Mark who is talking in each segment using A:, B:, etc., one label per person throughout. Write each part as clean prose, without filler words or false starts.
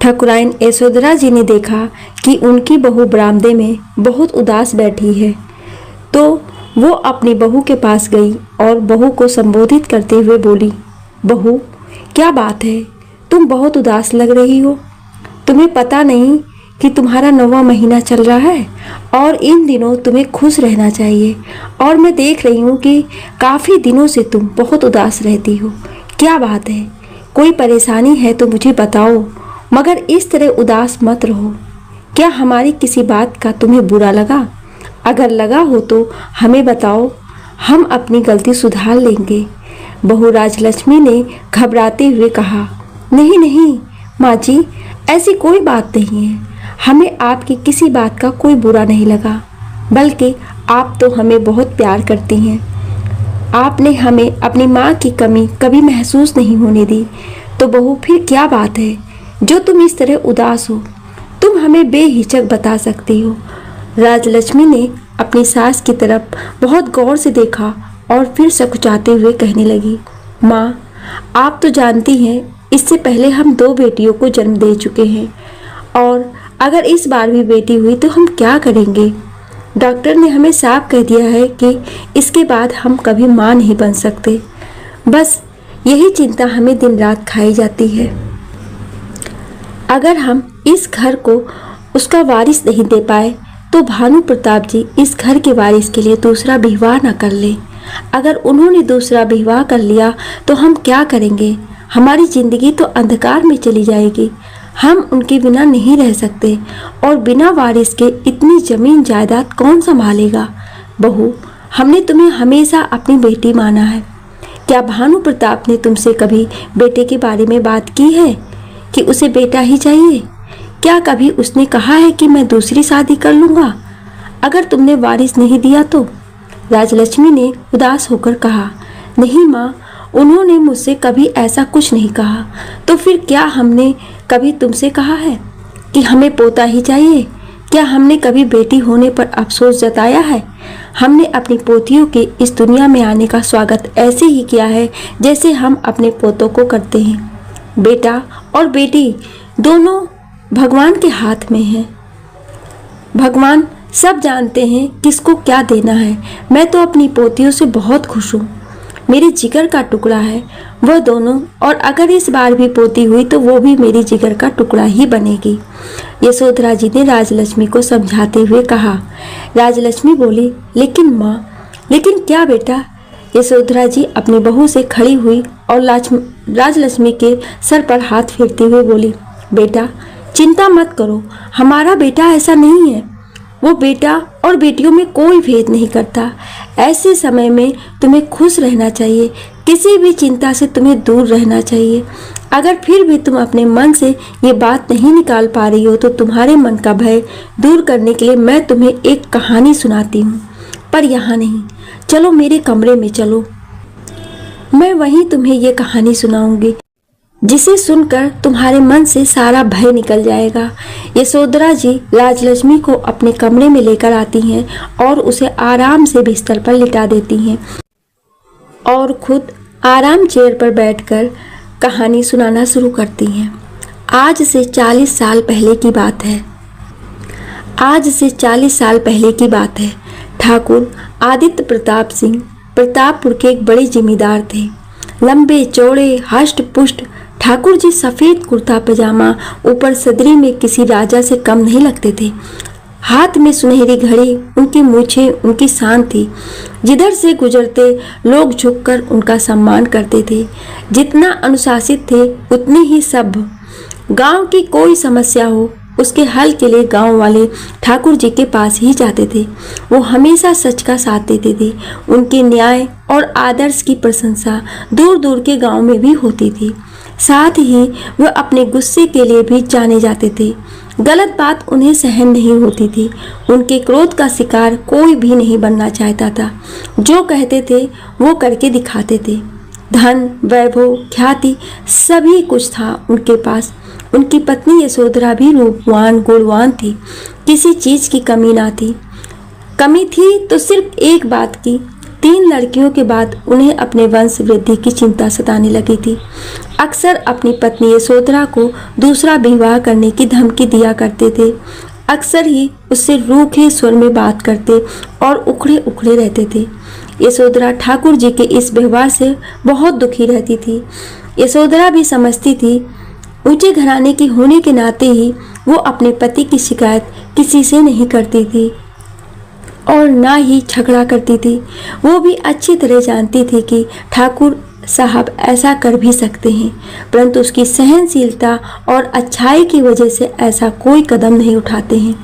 A: ठाकुराइन यशोधरा जी ने देखा कि उनकी बहू बरामदे में बहुत उदास बैठी है, तो वो अपनी बहू के पास गई और बहू को संबोधित करते हुए बोली, बहू, क्या बात है, तुम बहुत उदास लग रही हो। तुम्हें पता नहीं कि तुम्हारा 9वां महीना चल रहा है और इन दिनों तुम्हें खुश रहना चाहिए, और मैं देख रही हूँ कि काफ़ी दिनों से तुम बहुत उदास रहती हो। क्या बात है, कोई परेशानी है तो मुझे बताओ, मगर इस तरह उदास मत रहो। क्या हमारी किसी बात का तुम्हें बुरा लगा? अगर लगा हो तो हमें बताओ, हम अपनी गलती सुधार लेंगे। बहू राजलक्ष्मी ने घबराते हुए कहा, नहीं नहीं माँ जी, ऐसी कोई बात नहीं है। हमें आपकी किसी बात का कोई बुरा नहीं लगा, बल्कि आप तो हमें बहुत प्यार करती हैं। आपने हमें अपनी माँ की कमी कभी महसूस नहीं होने दी। तो बहू, फिर क्या बात है जो तुम इस तरह उदास हो? तुम हमें बेहिचक बता सकती हो। राजलक्ष्मी ने अपनी सास की तरफ बहुत गौर से देखा और फिर सकुचाते हुए कहने लगी, माँ, आप तो जानती हैं, इससे पहले हम 2 बेटियों को जन्म दे चुके हैं, और अगर इस बार भी बेटी हुई तो हम क्या करेंगे? डॉक्टर ने हमें साफ कह दिया है कि इसके बाद हम कभी माँ नहीं बन सकते। बस यही चिंता हमें दिन रात खाई जाती है। अगर हम इस घर को उसका वारिस नहीं दे पाए तो भानु प्रताप जी इस घर के वारिस के लिए दूसरा विवाह न कर ले। अगर उन्होंने दूसरा विवाह कर लिया तो हम क्या करेंगे? हमारी जिंदगी तो अंधकार में चली जाएगी। हम उनके बिना नहीं रह सकते, और बिना वारिस के इतनी जमीन जायदाद कौन संभालेगा? बहू, हमने तुम्हें हमेशा अपनी बेटी माना है। क्या भानु प्रताप ने तुमसे कभी बेटे के बारे में बात की है कि उसे बेटा ही चाहिए? क्या कभी उसने कहा है कि मैं दूसरी शादी कर लूँगा अगर तुमने वारिस नहीं दिया तो? राजलक्ष्मी ने उदास होकर कहा, नहीं माँ, उन्होंने मुझसे कभी ऐसा कुछ नहीं कहा। तो फिर क्या हमने कभी तुमसे कहा है कि हमें पोता ही चाहिए? क्या हमने कभी बेटी होने पर अफसोस जताया है? हमने अपनी पोतियों के इस दुनिया में आने का स्वागत ऐसे ही किया है जैसे हम अपने पोतों को करते हैं। बेटा और बेटी दोनों भगवान के हाथ में हैं। भगवान सब जानते हैं किसको क्या देना है। मैं तो अपनी पोतियों से बहुत खुश हूँ। मेरे जिगर का टुकड़ा है वह दोनों, और अगर इस बार भी पोती हुई तो वो भी मेरी जिगर का टुकड़ा ही बनेगी। यशोधरा जी ने राजलक्ष्मी को समझाते हुए कहा। राजलक्ष्मी बोली, लेकिन माँ, लेकिन क्या बेटा? यशोधरा जी अपनी बहू से खड़ी हुई और राजलक्ष्मी के सर पर हाथ फेरते हुए बोली, बेटा चिंता मत करो, हमारा बेटा ऐसा नहीं है। वो बेटा और बेटियों में कोई भेद नहीं करता। ऐसे समय में तुम्हें खुश रहना चाहिए, किसी भी चिंता से तुम्हें दूर रहना चाहिए। अगर फिर भी तुम अपने मन से ये बात नहीं निकाल पा रही हो तो तुम्हारे मन का भय दूर करने के लिए मैं तुम्हें एक कहानी सुनाती हूँ, पर यहाँ नहीं। चलो मेरे कमरे में चलो, मैं वहीं तुम्हें ये कहानी सुनाऊंगी, जिसे सुनकर तुम्हारे मन से सारा भय निकल जाएगा। यशोधरा जी राजलक्ष्मी को अपने कमरे में लेकर आती हैं और उसे आराम से बिस्तर पर लिटा देती हैं और खुद आराम चेयर पर बैठकर कहानी सुनाना शुरू करती हैं। आज से 40 साल पहले की बात है। आज से 40 साल पहले की बात है। ठाकुर आदित्य प्रताप सिंह प्रतापपुर के एक बड़े जमींदार थे। लंबे चौड़े हष्ट पुष्ट ठाकुर जी सफेद कुर्ता पजामा, ऊपर सदरी में किसी राजा से कम नहीं लगते थे। हाथ में सुनहरी घड़ी, उनकी मूछें उनकी शान थी। जिधर से गुजरते लोग झुककर उनका सम्मान करते थे। जितना अनुशासित थे उतने ही सभ्य। गांव की कोई समस्या हो उसके हल के लिए गांव वाले ठाकुर जी के पास ही जाते थे। वो हमेशा सच का साथ देते थे। उनके न्याय और आदर्श की प्रशंसा दूर दूर के गांव में भी होती थी। साथ ही वह अपने गुस्से के लिए भी जाने जाते थे। गलत बात उन्हें सहन नहीं होती थी। उनके क्रोध का शिकार कोई भी नहीं बनना चाहता था। जो कहते थे वो करके दिखाते थे। धन, वैभव, ख्याति सभी कुछ था उनके पास। उनकी पत्नी यशोधरा भी रूपवान गुणवान थी। किसी चीज की कमी ना थी। कमी थी तो सिर्फ एक बात की, 3 लड़कियों के बाद उन्हें अपने वंश वृद्धि की चिंता सताने लगी थी। अक्सर अपनी पत्नी यशोधरा को दूसरा विवाह करने की धमकी दिया करते थे। अक्सर ही उससे रूखे स्वर में बात करते और उखड़े उखड़े रहते थे। यशोधरा ठाकुर जी के इस व्यवहार से बहुत दुखी रहती थी। यशोधरा भी समझती थी ऊंचे घराने की होने के नाते ही वो अपने पति की शिकायत किसी से नहीं करती थी और ना ही झगड़ा करती थी। वो भी अच्छी तरह जानती थी कि ठाकुर साहब ऐसा कर भी सकते हैं, परंतु उसकी सहनशीलता और अच्छाई की वजह से ऐसा कोई कदम नहीं उठाते हैं।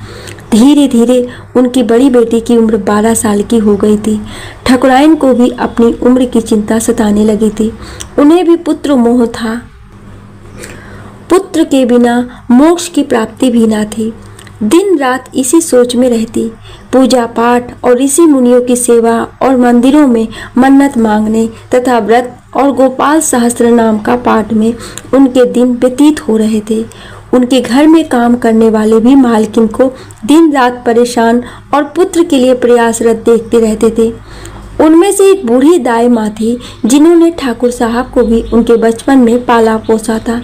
A: धीरे धीरे उनकी बड़ी बेटी की उम्र 12 साल की हो गई थी। ठाकुराइन को भी अपनी उम्र की चिंता सताने लगी थी। उन्हें भी पुत्र मोह था। पुत्र के बिना मोक्ष की प्राप्ति भी ना थी। दिन रात इसी सोच में रहती। पूजा पाठ और ऋषि मुनियों की सेवा और मंदिरों में मन्नत मांगने तथा व्रत और गोपाल सहस्त्र नाम का पाठ में उनके दिन व्यतीत हो रहे थे। उनके घर में काम करने वाले भी मालकिन को दिन रात परेशान और पुत्र के लिए प्रयासरत देखते रहते थे। उनमें से एक बूढ़ी दाई माँ थी जिन्होंने ठाकुर साहब को भी उनके बचपन में पाला पोसा था।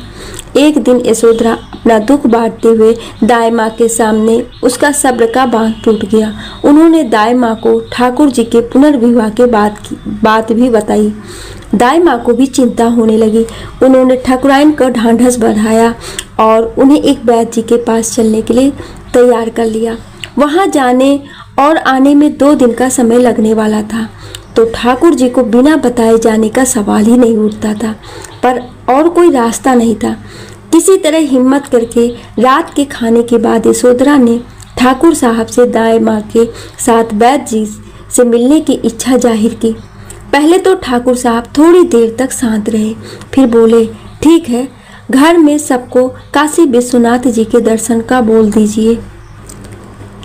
A: एक दिन यशोधरा अपना दुख बांटते हुए दाई माँ के सामने उसका सब्र का बांध टूट गया। उन्होंने दाई माँ को ठाकुर जी के पुनर्विवाह के बात भी बताई। दाई माँ को भी चिंता होने लगी। उन्होंने ठाकुराइन का ढांढस बढ़ाया और उन्हें एक वैद्य जी के पास चलने के लिए तैयार कर लिया। वहाँ जाने और आने में 2 दिन का समय लगने वाला था, तो ठाकुर जी को बिना बताए जाने का सवाल ही नहीं उठता था, पर और कोई रास्ता नहीं था। किसी तरह हिम्मत करके रात के खाने के बाद यशोधरा ने ठाकुर साहब से दाई माँ के साथ वैद्य जी से मिलने की इच्छा जाहिर की। पहले तो ठाकुर साहब थोड़ी देर तक शांत रहे, फिर बोले, ठीक है, घर में सबको काशी विश्वनाथ जी के दर्शन का बोल दीजिए,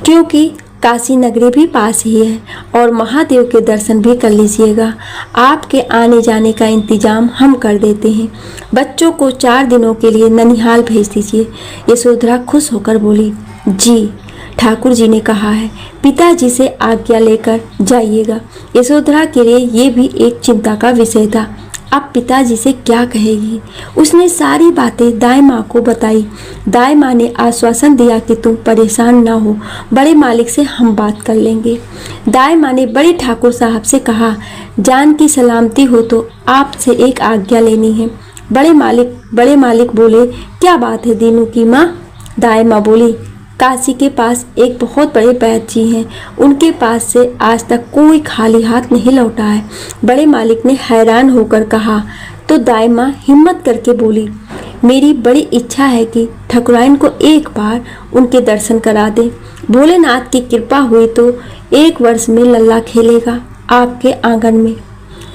A: क्योंकि काशी नगरी भी पास ही है, और महादेव के दर्शन भी कर लीजिएगा। आपके आने जाने का इंतजाम हम कर देते हैं। बच्चों को 4 दिनों के लिए ननिहाल भेज दीजिए। यशोधरा खुश होकर बोली, जी ठाकुर जी ने कहा है, पिताजी से आज्ञा लेकर जाइएगा। यशोधरा के लिए ये भी एक चिंता का विषय था। अब पिताजी से क्या कहेगी? उसने सारी बातें दाई माँ को बताई। दाई माँ ने आश्वासन दिया कि तुम परेशान ना हो, बड़े मालिक से हम बात कर लेंगे। दाई माँ ने बड़े ठाकुर साहब से कहा, जान की सलामती हो तो आपसे एक आज्ञा लेनी है। बड़े मालिक बोले, क्या बात है दीनू की माँ? दाई माँ बोली, काशी के पास एक बहुत बड़े वैद्य जी हैं, उनके पास से आज तक कोई खाली हाथ नहीं लौटा है। बड़े मालिक ने हैरान होकर कहा, तो दाई माँ हिम्मत करके बोली, मेरी बड़ी इच्छा है कि ठाकुराइन को एक बार उनके दर्शन करा दे। भोलेनाथ की कृपा हुई तो 1 वर्ष में लल्ला खेलेगा आपके आंगन में।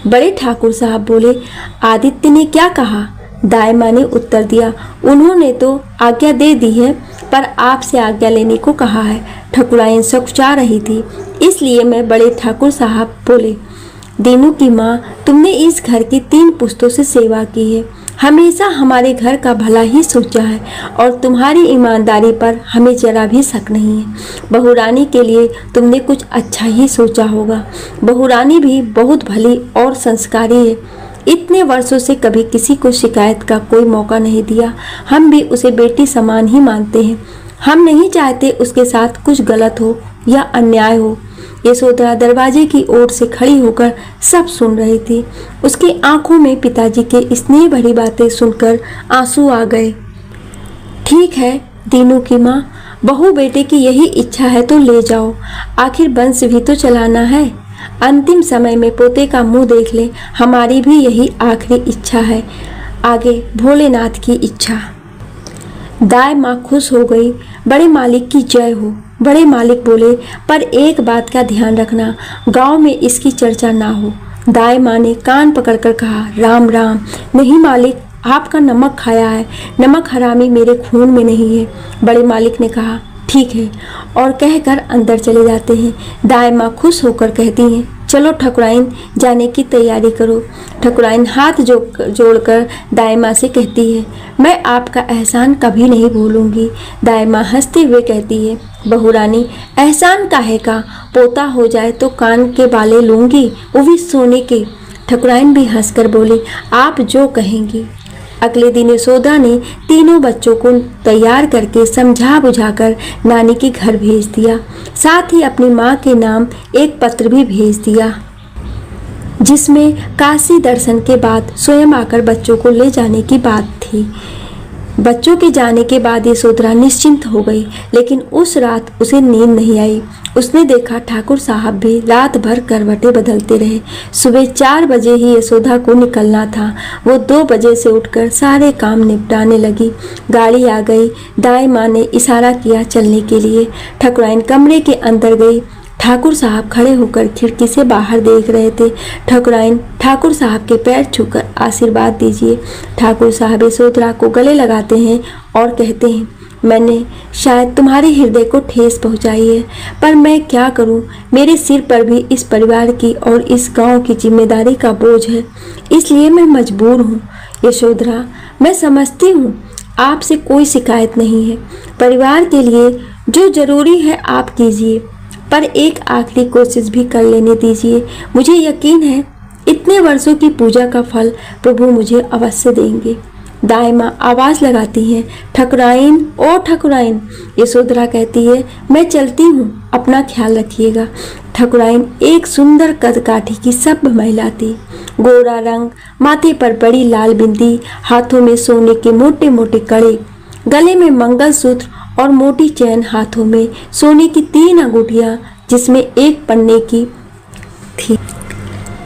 A: बड़े ठाकुर साहब बोले, आदित्य ने क्या कहा? दाई माँ ने उत्तर दिया, उन्होंने तो आज्ञा दे दी है, पर आपसे आज्ञा लेने को कहा है। ठाकुराइन सकुचा रही थी, इसलिए मैं बड़े ठाकुर साहब बोले, दीनू की माँ, तुमने इस घर की 3 पुश्तों से सेवा की है, हमेशा हमारे घर का भला ही सोचा है, और तुम्हारी ईमानदारी पर हमें जरा भी शक नहीं है। बहुरानी के लिए तुमने कुछ अच्छा ही सोचा होगा। बहुरानी भी बहुत भली और संस्कारी है। इतने वर्षों से कभी किसी को शिकायत का कोई मौका नहीं दिया। हम भी उसे बेटी समान ही मानते हैं। हम नहीं चाहते उसके साथ कुछ गलत हो या अन्याय हो। यशोधरा दरवाजे की ओर से खड़ी होकर सब सुन रही थी। उसकी आंखों में पिताजी के स्नेह भरी बातें सुनकर आंसू आ गए। ठीक है दीनू की माँ, बहू बेटे की यही इच्छा है तो ले जाओ, आखिर वंश भी तो चलाना है। अंतिम समय में पोते का मुंह देख ले, हमारी भी यही आखिरी इच्छा है, आगे भोलेनाथ की इच्छा। दाई माँ खुश हो गई। बड़े मालिक की जय हो। बड़े मालिक बोले, पर एक बात का ध्यान रखना, गांव में इसकी चर्चा ना हो। दाई माँ ने कान पकड़कर कहा, राम राम। नहीं मालिक, आपका नमक खाया है, नमक हरामी मेरे खून में नहीं है। बड़े मालिक ने कहा, ठीक है, और कहकर अंदर चले जाते हैं। दाई माँ खुश होकर कहती हैं, चलो ठकुराइन, जाने की तैयारी करो। ठकुराइन हाथ जोड़कर दाई माँ से कहती है, मैं आपका एहसान कभी नहीं भूलूंगी। दाई माँ हंसते हुए कहती है, बहू रानी, एहसान काहे का, पोता हो जाए तो कान के बाले लूंगी, वो भी सोने के। ठकुराइन भी हंसकर बोली, आप जो कहेंगी। अगले दिन यशोदा ने तीनों बच्चों को तैयार करके समझा बुझाकर नानी के घर भेज दिया। साथ ही अपनी माँ के नाम एक पत्र भी भेज दिया, जिसमें काशी दर्शन के बाद स्वयं आकर बच्चों को ले जाने की बात थी। बच्चों के जाने के बाद यशोधरा निश्चिंत हो गई, लेकिन उस रात उसे नींद नहीं आई। उसने देखा ठाकुर साहब भी रात भर करवटें बदलते रहे। सुबह 4 बजे ही यशोदा को निकलना था। वो 2 बजे से उठकर सारे काम निपटाने लगी। गाड़ी आ गई। दाई माँ ने इशारा किया चलने के लिए। ठकुराइन कमरे के अंदर गई। ठाकुर साहब खड़े होकर खिड़की से बाहर देख रहे थे। ठकुराइन ठाकुर साहब के पैर छूकर आशीर्वाद दीजिए। ठाकुर साहब यशोधरा को गले लगाते हैं और कहते हैं, मैंने शायद तुम्हारे हृदय को ठेस पहुंचाई है, पर मैं क्या करूं, मेरे सिर पर भी इस परिवार की और इस गांव की जिम्मेदारी का बोझ है, इसलिए मैं मजबूर हूं। यशोधरा, मैं समझती हूं आपसे कोई शिकायत नहीं है। परिवार के लिए जो जरूरी है आप कीजिए, पर एक आखिरी कोशिश भी कर लेने दीजिए। मुझे यकीन है इतने वर्षों की पूजा का फल प्रभु मुझे अवश्य देंगे। दाई माँ आवाज लगाती हैं, ठकुराइन, ओ ठकुराइन। यशोधरा कहती है, मैं चलती हूँ, अपना ख्याल रखिएगा। ठकुराइन एक सुंदर कदकाठी की सभ्य महिला थी। गोरा रंग, माथे पर बड़ी लाल बिंदी, हाथों में सोने के मोटे मोटे कड़े, गले में मंगलसूत्र और मोटी चैन, हाथों में सोने की 3 अंगूठियां जिसमें एक पन्ने की थी,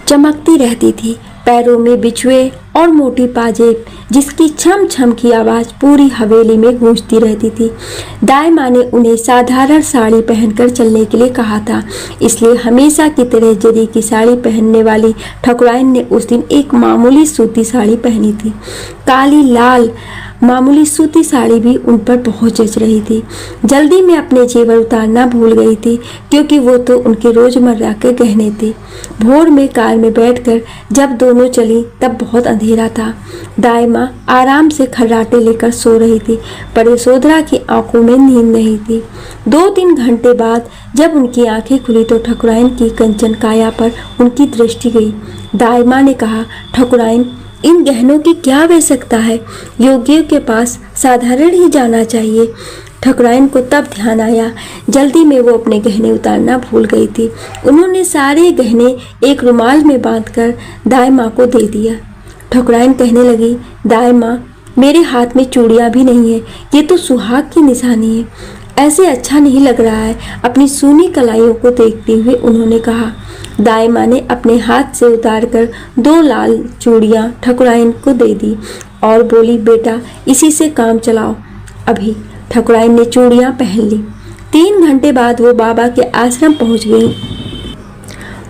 A: चमकती रहती थी। पैरों में बिछुए और मोटी पाजेब, जिसकी छम छम की आवाज पूरी हवेली में गूंजती रहती थी। दाई माँ ने उन्हें साधारण साड़ी पहनकर चलने के लिए कहा था, इसलिए हमेशा की तरह जरी की साड़ी पहनने वाली ठकुराइन ने उस दिन एक मामूली सूती साड़ी पहनी थी। काली लाल मामूली सूती साड़ी भी उन पर बहुत जच रही थी। जल्दी में अपने जेवर उतारना भूल गई थी, क्योंकि वो तो उनके रोजमर्रा के गहने थे। भोर में कार में बैठकर जब दोनों चली तब बहुत अंधेरा था। दाई माँ आराम से खर्राटे लेकर सो रही थी, पर यशोधरा की आंखों में नींद नहीं थी। 2-3 घंटे बाद जब उनकी आंखें खुली तो ठकुराइन की कंचन काया पर उनकी दृष्टि गई। दाई माँ ने कहा, ठकुराइन, इन गहनों की क्या आवश्यकता है? योगियों के पास साधारण ही जाना चाहिए। ठकुराइन को तब ध्यान आया, जल्दी में वो अपने गहने उतारना भूल गई थी। उन्होंने सारे गहने एक रुमाल में बांधकर दाई माँ को दे दिया। ठकुराइन कहने लगी, दाई माँ, मेरे हाथ में चूड़ियाँ भी नहीं है, ये तो सुहाग की निशानी है, ऐसे अच्छा नहीं लग रहा है। अपनी सूनी कलाइयों को देखते हुए उन्होंने कहा। दाई माँ ने अपने हाथ से उतारकर 2 लाल चूड़ियाँ ठकुराइन को दे दी और बोली, बेटा इसी से काम चलाओ। अभी ठकुराइन ने चूड़ियाँ पहन ली। 3 घंटे बाद वो बाबा के आश्रम पहुँच गई।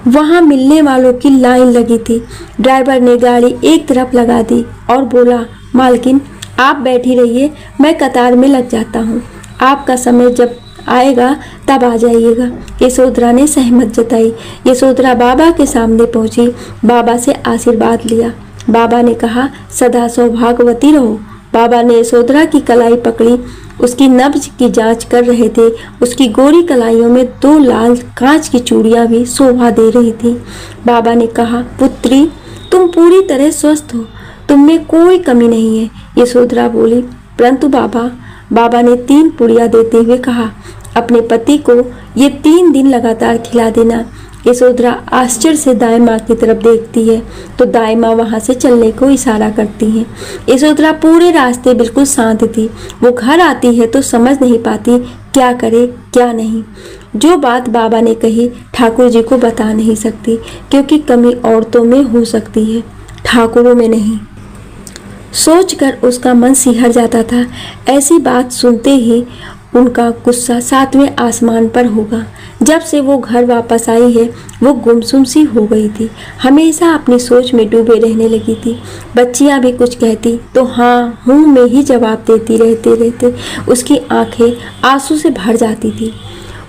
A: वहाँ मिलने वालों की लाइन लगी थी। ड्राइवर ने गाड़ी एक तरफ लगा दी और बोला, मालकिन आप बैठी रहिए, मैं कतार में लग जाता हूँ, आपका समय जब आएगा तब आ जाइएगा। यशोधरा ने सहमत जताई। यशोधरा बाबा के सामने पहुंची, बाबा से आशीर्वाद लिया। बाबा ने कहा, सदा सौभाग्यवती रहो। बाबा ने यशोधरा की कलाई पकड़ी, उसकी नब्ज की जांच कर रहे थे। उसकी गोरी कलाइयों में 2 लाल कांच की चूड़ियां भी शोभा दे रही थी। बाबा ने कहा, पुत्री, तुम पूरी तरह स्वस्थ हो, तुम में कोई कमी नहीं है। यशोधरा बोली, परंतु बाबा ने 3 पुड़िया देते हुए कहा, अपने पति को ये 3 दिन लगातार खिला देना। यशोधरा आश्चर्य से दाई माँ की तरफ देखती है तो दाई माँ वहाँ से चलने को इशारा करती हैं। यशोधरा पूरे रास्ते बिल्कुल शांत थी। वो घर आती है तो समझ नहीं पाती क्या करे क्या नहीं। जो बात बाबा ने कही ठाकुर जी को बता नहीं सकती, क्योंकि कमी औरतों में हो सकती है, ठाकुरों में नहीं। सोचकर उसका मन सिहर जाता था। ऐसी बात सुनते ही उनका गुस्सा 7वें आसमान पर होगा। जब से वो घर वापस आई है वो गुमसुम सी हो गई थी, हमेशा अपनी सोच में डूबे रहने लगी थी। बच्चियां भी कुछ कहती तो हाँ हूँ में ही जवाब देती रहते उसकी आंखें आंसू से भर जाती थी।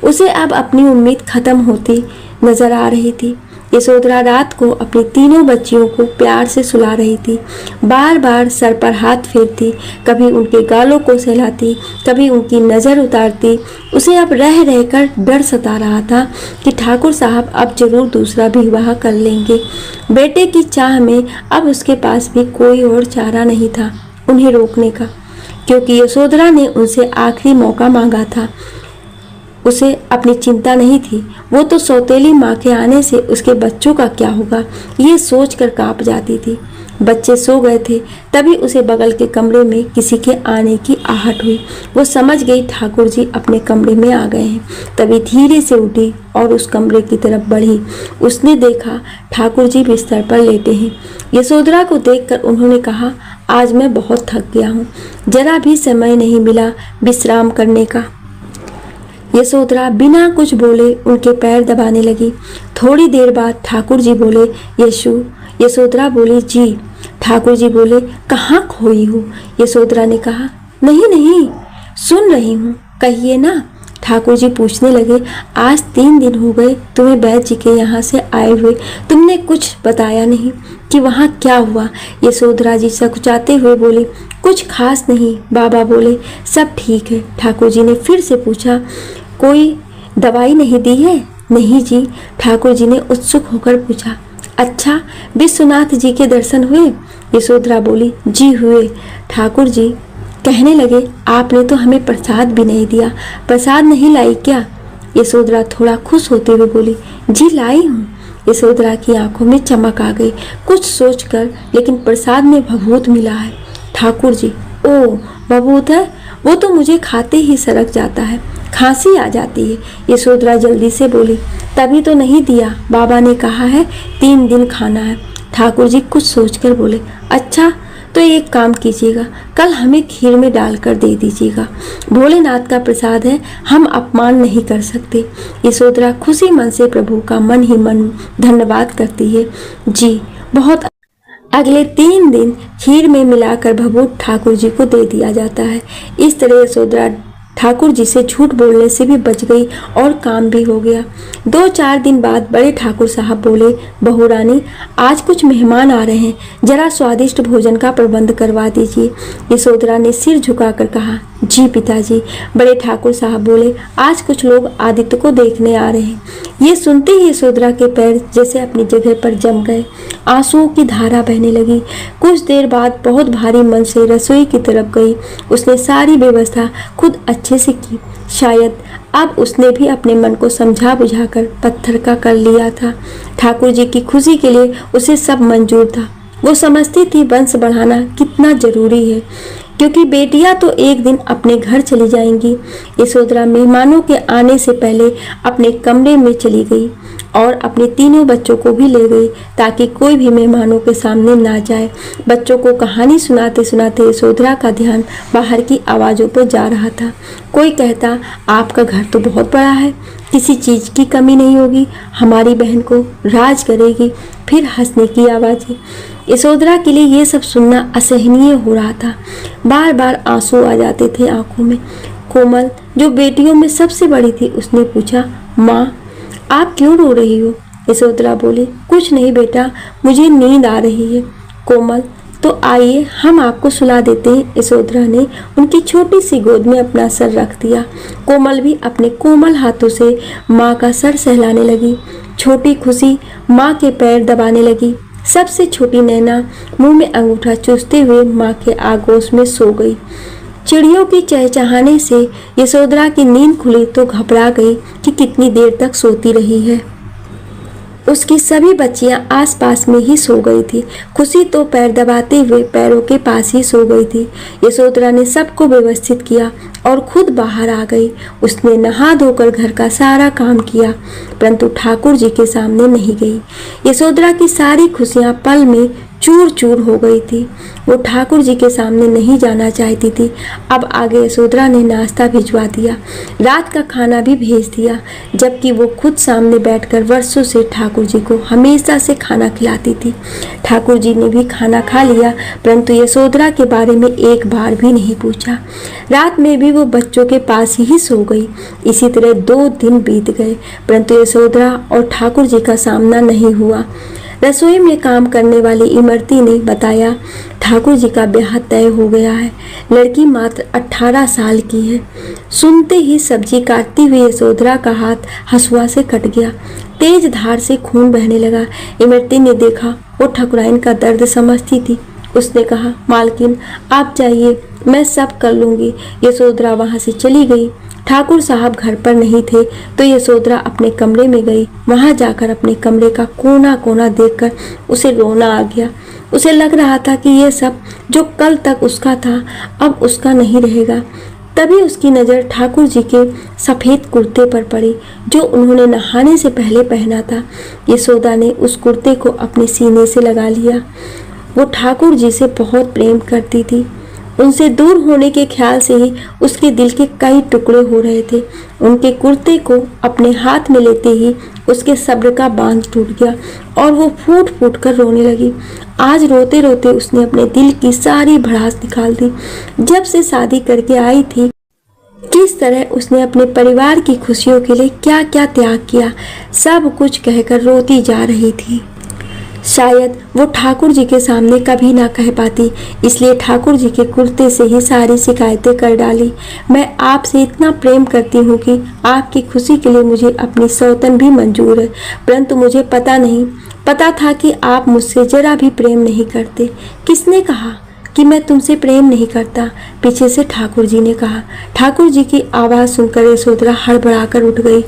A: उसे अब अपनी उम्मीद खत्म होती नजर आ रही थी। यशोधरा रात को अपनी तीनों बच्चियों को प्यार से सुला रही थी। बार बार सर पर हाथ फेरती, कभी उनके गालों को सहलाती, कभी उनकी नज़र उतारती। उसे अब रह रहकर डर सता रहा था कि ठाकुर साहब अब जरूर दूसरा विवाह कर लेंगे। बेटे की चाह में अब उसके पास भी कोई और चारा नहीं था उन्हें रोकने का, क्योंकि यशोधरा ने उनसे आखिरी मौका मांगा था। उसे अपनी चिंता नहीं थी, वो तो सौतेली माँ के आने से उसके बच्चों का क्या होगा ये सोचकर कांप जाती थी। बच्चे सो गए थे, तभी उसे बगल के कमरे में किसी के आने की आहट हुई। वो समझ गई ठाकुर जी अपने कमरे में आ गए हैं। तभी धीरे से उठी और उस कमरे की तरफ बढ़ी। उसने देखा ठाकुर जी बिस्तर पर लेटे हैं। यशोधरा को देखकर उन्होंने कहा, आज मैं बहुत थक गया हूँ, जरा भी समय नहीं मिला विश्राम करने का। यशोधरा बिना कुछ बोले उनके पैर दबाने लगी। थोड़ी देर बाद ठाकुर जी बोले, यशु। यशोधरा बोली, जी। ठाकुर जी बोले, कहाँ खोई हूँ? यशोधरा ने कहा, नहीं नहीं, सुन रही हूँ, कहिए ना। ठाकुर जी पूछने लगे, आज 3 दिन हो गए तुम्हें वैद्य जी के यहाँ से आए हुए, तुमने कुछ बताया नहीं कि वहाँ क्या हुआ? यशोधरा जी सकुचाते हुए बोली, कुछ खास नहीं। बाबा बोले सब ठीक है। ठाकुर जी ने फिर से पूछा, कोई दवाई नहीं दी है? नहीं जी। ठाकुर जी ने उत्सुक होकर पूछा, अच्छा विश्वनाथ जी के दर्शन हुए? यशोधरा बोली, जी हुए। ठाकुर जी कहने लगे, आपने तो हमें प्रसाद भी नहीं दिया, प्रसाद नहीं लाई क्या? यशोधरा थोड़ा खुश होते हुए बोली, जी लाई हूँ। यशोधरा की आंखों में चमक आ गई कुछ सोचकर, लेकिन प्रसाद में भभूत मिला है। ठाकुर जी, ओ भभूत है? वो तो मुझे खाते ही सरक जाता है, खांसी आ जाती है। यशोधरा जल्दी से बोली, तभी तो नहीं दिया, बाबा ने कहा है 3 दिन खाना है। ठाकुर जी कुछ सोचकर बोले, अच्छा तो एक काम कीजिएगा, कल हमें खीर में डालकर दे दीजिएगा, भोलेनाथ का प्रसाद है, हम अपमान नहीं कर सकते। यशोधरा खुशी मन से प्रभु का मन ही मन धन्यवाद करती है। जी बहुत। अगले 3 दिन खीर में मिलाकर भभूत ठाकुर जी को दे दिया जाता है। इस तरह यशोधरा ठाकुर जी से झूठ बोलने से भी बच गई और काम भी हो गया। 2-4 दिन बाद बड़े ठाकुर साहब बोले, बहू रानी आज कुछ मेहमान आ रहे हैं, जरा स्वादिष्ट भोजन का प्रबंध करवा दीजिए। यशोधरा ने सिर झुकाकर कहा, जी पिताजी। बड़े ठाकुर साहब बोले, आज कुछ लोग आदित्य को देखने आ रहे हैं। ये सुनते ही यशोधरा के पैर जैसे अपनी जगह पर जम गए, आंसुओं की धारा बहने लगी। कुछ देर बाद बहुत भारी मन से रसोई की तरफ गई। उसने सारी व्यवस्था खुद अच्छे से की। शायद अब उसने भी अपने मन को समझा बुझाकर पत्थर का कर लिया था। ठाकुर जी की खुशी के लिए उसे सब मंजूर था। वो समझती थी वंश बढ़ाना कितना जरूरी है, क्योंकि बेटियां तो एक दिन अपने घर चली जाएंगी। यशोधरा मेहमानों के आने से पहले अपने कमरे में चली गई और अपने तीनों बच्चों को भी ले गई, ताकि कोई भी मेहमानों के सामने ना जाए। बच्चों को कहानी सुनाते सुनाते यशोधरा का ध्यान बाहर की आवाज़ों पर जा रहा था। कोई कहता, आपका घर तो बहुत बड़ा है, किसी चीज़ की कमी नहीं होगी, हमारी बहन को राज करेगी। फिर हंसने की आवाज़ें। यशोधरा के लिए ये सब सुनना असहनीय हो रहा था। बार बार आंसू आ जाते थे आंखों में। कोमल जो बेटियों में सबसे बड़ी थी, उसने पूछा, माँ आप क्यों रो रही हो? यशोधरा बोली, कुछ नहीं बेटा, मुझे नींद आ रही है। कोमल तो आइए हम आपको सुला देते हैं। यशोधरा ने उनकी छोटी सी गोद में अपना सर रख दिया। कोमल भी अपने कोमल हाथों से माँ का सर सहलाने लगी। छोटी खुशी माँ के पैर दबाने लगी। सबसे छोटी नैना मुंह में अंगूठा चूसते हुए माँ के आगोश में सो गई। चिड़ियों की चहचहाने से यशोधरा की नींद खुली तो घबरा गई कि कितनी देर तक सोती रही है। उसकी सभी बच्चियां आसपास में ही सो गई थी। खुशी तो पैर दबाते हुए पैरों के पास ही सो गई थी। यशोधरा ने सबको व्यवस्थित किया और खुद बाहर आ गई। उसने नहा धोकर घर का सारा काम किया, परंतु ठाकुर जी के सामने नहीं गई। यशोधरा की सारी खुशियां पल में चूर चूर हो गई थी। वो ठाकुर जी के सामने नहीं जाना चाहती थी। अब आगे यशोधरा ने नाश्ता भिजवा दिया, रात का खाना भी भेज दिया, जबकि वो खुद सामने बैठकर वर्षों से ठाकुर जी को हमेशा से खाना खिलाती थी। ठाकुर जी ने भी खाना खा लिया, परंतु यशोधरा के बारे में एक बार भी नहीं पूछा। रात में भी वो बच्चों के पास ही सो गई। इसी तरह 2 दिन बीत गए, परंतु यशोधरा और ठाकुर जी का सामना नहीं हुआ। रसोई में काम करने वाली इमरती ने बताया, ठाकुर जी का ब्याह तय हो गया है। लड़की मात्र 18 साल की है। सुनते ही सब्जी काटती हुई यशोधरा का हाथ हंसुआ से कट गया। तेज धार से खून बहने लगा। इमरती ने देखा वो ठकुराइन का दर्द समझती थी। उसने कहा, मालकिन आप जाइए, मैं सब कर लूँगी। यशोधरा वहाँ से चली गई। ठाकुर साहब घर पर नहीं थे तो यशोधरा अपने कमरे में गई। वहां जाकर अपने कमरे का कोना कोना देखकर उसे रोना आ गया। उसे लग रहा था कि यह सब जो कल तक उसका था अब उसका नहीं रहेगा। तभी उसकी नज़र ठाकुर जी के सफ़ेद कुर्ते पर पड़ी जो उन्होंने नहाने से पहले पहना था। यशोदा ने उस कुर्ते को अपने सीने से लगा लिया। वो ठाकुर जी से बहुत प्रेम करती थी। उनसे दूर होने के ख्याल से ही उसके दिल के कई टुकड़े हो रहे थे। उनके कुर्ते को अपने हाथ में लेते ही उसके सब्र का बांध टूट गया और वो फूट फूट कर रोने लगी। आज रोते रोते उसने अपने दिल की सारी भड़ास निकाल दी। जब से शादी करके आई थी, किस तरह उसने अपने परिवार की खुशियों के लिए क्या क्या त्याग किया, सब कुछ कहकर रोती जा रही थी। शायद वो ठाकुर जी के सामने कभी ना कह पाती, इसलिए ठाकुर जी के कुर्ते से ही सारी शिकायतें कर डाली। मैं आपसे इतना प्रेम करती हूँ कि आपकी खुशी के लिए मुझे अपनी सौतन भी मंजूर है, परंतु मुझे पता था कि आप मुझसे जरा भी प्रेम नहीं करते। किसने कहा कि मैं तुमसे प्रेम नहीं करता? पीछे से ठाकुर जी ने कहा। ठाकुर जी की आवाज़ सुनकर यशोधरा हड़बड़ाकर उठ गई।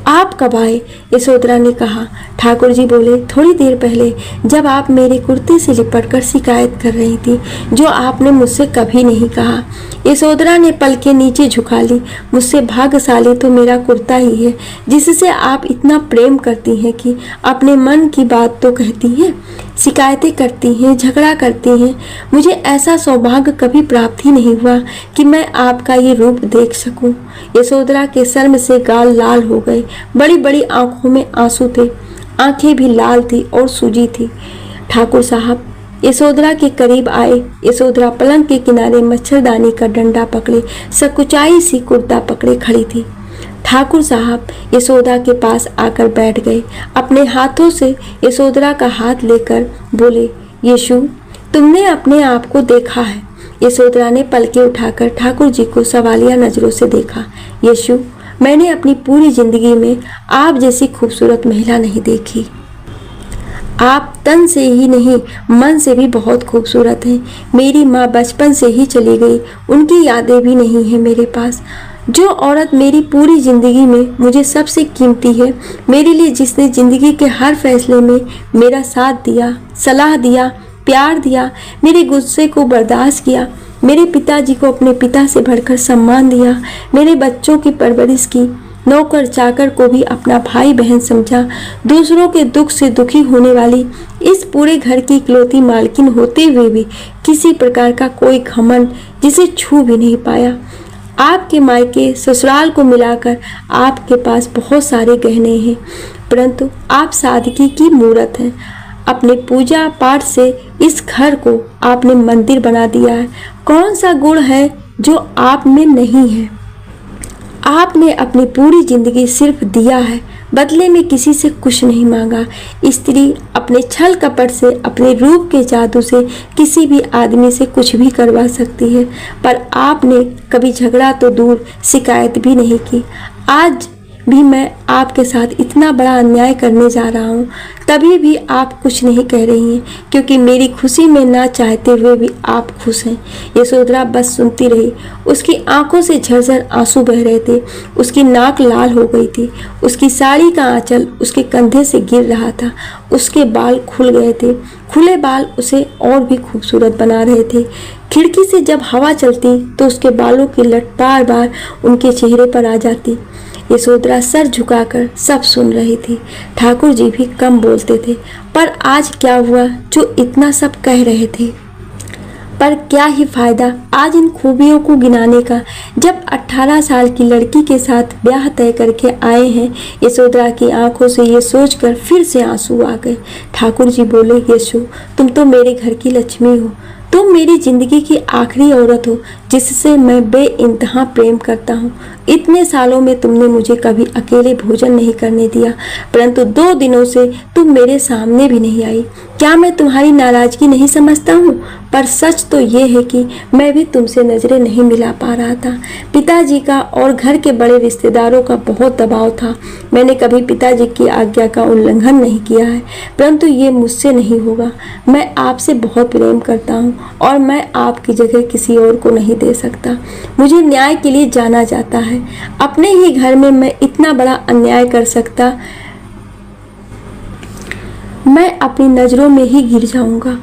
A: आप कब आए? यशोधरा ने कहा। ठाकुर जी बोले, थोड़ी देर पहले, जब आप मेरे कुर्ते से लिपटकर शिकायत कर रही थी, जो आपने मुझसे कभी नहीं कहा। यशोधरा ने पलकें नीचे झुका ली। मुझसे भाग्यशाली तो मेरा कुर्ता ही है, जिससे आप इतना प्रेम करती हैं कि अपने मन की बात तो कहती हैं, शिकायतें करती हैं, झगड़ा करती हैं। मुझे ऐसा सौभाग्य कभी प्राप्त ही नहीं हुआ कि मैं आपका ये रूप देख सकूं। यशोधरा के शर्म से गाल लाल हो गए। बड़ी बड़ी आंखों में आंसू थे, आंखें भी लाल थी और सूजी थी। ठाकुर साहब यशोधरा के करीब आए। यशोधरा पलंग के किनारे मच्छरदानी का डंडा पकड़े सकुचाई सी कुर्ता पकड़े खड़ी थी। ठाकुर साहब यशोदा के पास आकर बैठ गए। अपने हाथों से यशोधरा का हाथ लेकर बोले, यशु, तुमने अपने आप को देखा है? यशोधरा ने पलकें उठाकर ठाकुर जी को सवालिया नजरों से देखा। यशु, मैंने अपनी पूरी जिंदगी में आप जैसी खूबसूरत महिला नहीं देखी। आप तन से ही नहीं, मन से भी बहुत खूबसूरत हैं। मेरी माँ बचपन से ही चली गई, उनकी यादें भी नहीं है मेरे पास। जो औरत मेरी पूरी ज़िंदगी में मुझे सबसे कीमती है, मेरे लिए जिसने ज़िंदगी के हर फैसले में मेरा साथ दिया, सलाह दिया, प्यार दिया, मेरे गुस्से को बर्दाश्त किया, मेरे पिताजी को अपने पिता से बढ़कर सम्मान दिया, मेरे बच्चों की परवरिश की, नौकर चाकर को भी अपना भाई बहन समझा, दूसरों के दुख से दुखी होने वाली इस पूरे घर की इकलौती मालकिन होते हुए भी किसी प्रकार का कोई घमंड जिसे छू भी नहीं पाया। आपके मायके ससुराल को मिलाकर आपके पास बहुत सारे गहने हैं, परंतु आप सादगी की मूरत हैं। अपने पूजा पाठ से इस घर को आपने मंदिर बना दिया है। कौन सा गुण है जो आप में नहीं है? आपने अपनी पूरी जिंदगी सिर्फ दिया है, बदले में किसी से कुछ नहीं मांगा। स्त्री अपने छल कपट से, अपने रूप के जादू से किसी भी आदमी से कुछ भी करवा सकती है, पर आपने कभी झगड़ा तो दूर, शिकायत भी नहीं की। आज भी मैं आपके साथ इतना बड़ा अन्याय करने जा रहा हूँ, तभी भी आप कुछ नहीं कह रही हैं, क्योंकि मेरी खुशी में ना चाहते हुए भी आप खुश हैं। यशोधरा बस सुनती रही। उसकी आंखों से झरझर आंसू बह रहे थे, उसकी नाक लाल हो गई थी, उसकी साड़ी का आंचल उसके कंधे से गिर रहा था, उसके बाल खुल गए थे। खुले बाल उसे और भी खूबसूरत बना रहे थे। खिड़की से जब हवा चलती तो उसके बालों की लट बार बार उनके चेहरे पर आ जाती। यशोधरा सर झुकाकर सब सुन रही थी। ठाकुर जी भी कम बोलते थे, पर आज क्या हुआ जो इतना सब कह रहे थे। पर क्या ही फायदा आज इन खूबियों को गिनाने का, जब 18 साल की लड़की के साथ ब्याह तय करके आए हैं। यशोधरा की आंखों से ये सोचकर फिर से आंसू आ गए। ठाकुर जी बोले, यशो, तुम तो मेरे घर की लक्ष्मी हो, तुम मेरी जिंदगी की आखिरी औरत हो जिससे मैं बेइंतहा प्रेम करता हूँ। इतने सालों में तुमने मुझे कभी अकेले भोजन नहीं करने दिया, परंतु 2 दिनों से तुम मेरे सामने भी नहीं आई। क्या मैं तुम्हारी नाराजगी नहीं समझता हूँ? पर सच तो ये है कि मैं भी तुमसे नजरें नहीं मिला पा रहा था। पिताजी का और घर के बड़े रिश्तेदारों का बहुत दबाव था। मैंने कभी पिताजी की आज्ञा का उल्लंघन नहीं किया है, परंतु ये मुझसे नहीं होगा। मैं आपसे बहुत प्रेम करता हूँ और मैं आपकी जगह किसी और को नहीं दे सकता। मुझे न्याय के लिए जाना जाता है। अपने ही घर में मैं इतना बड़ा अन्याय कर सकता, मैं अपनी नज़रों में ही गिर जाऊंगा।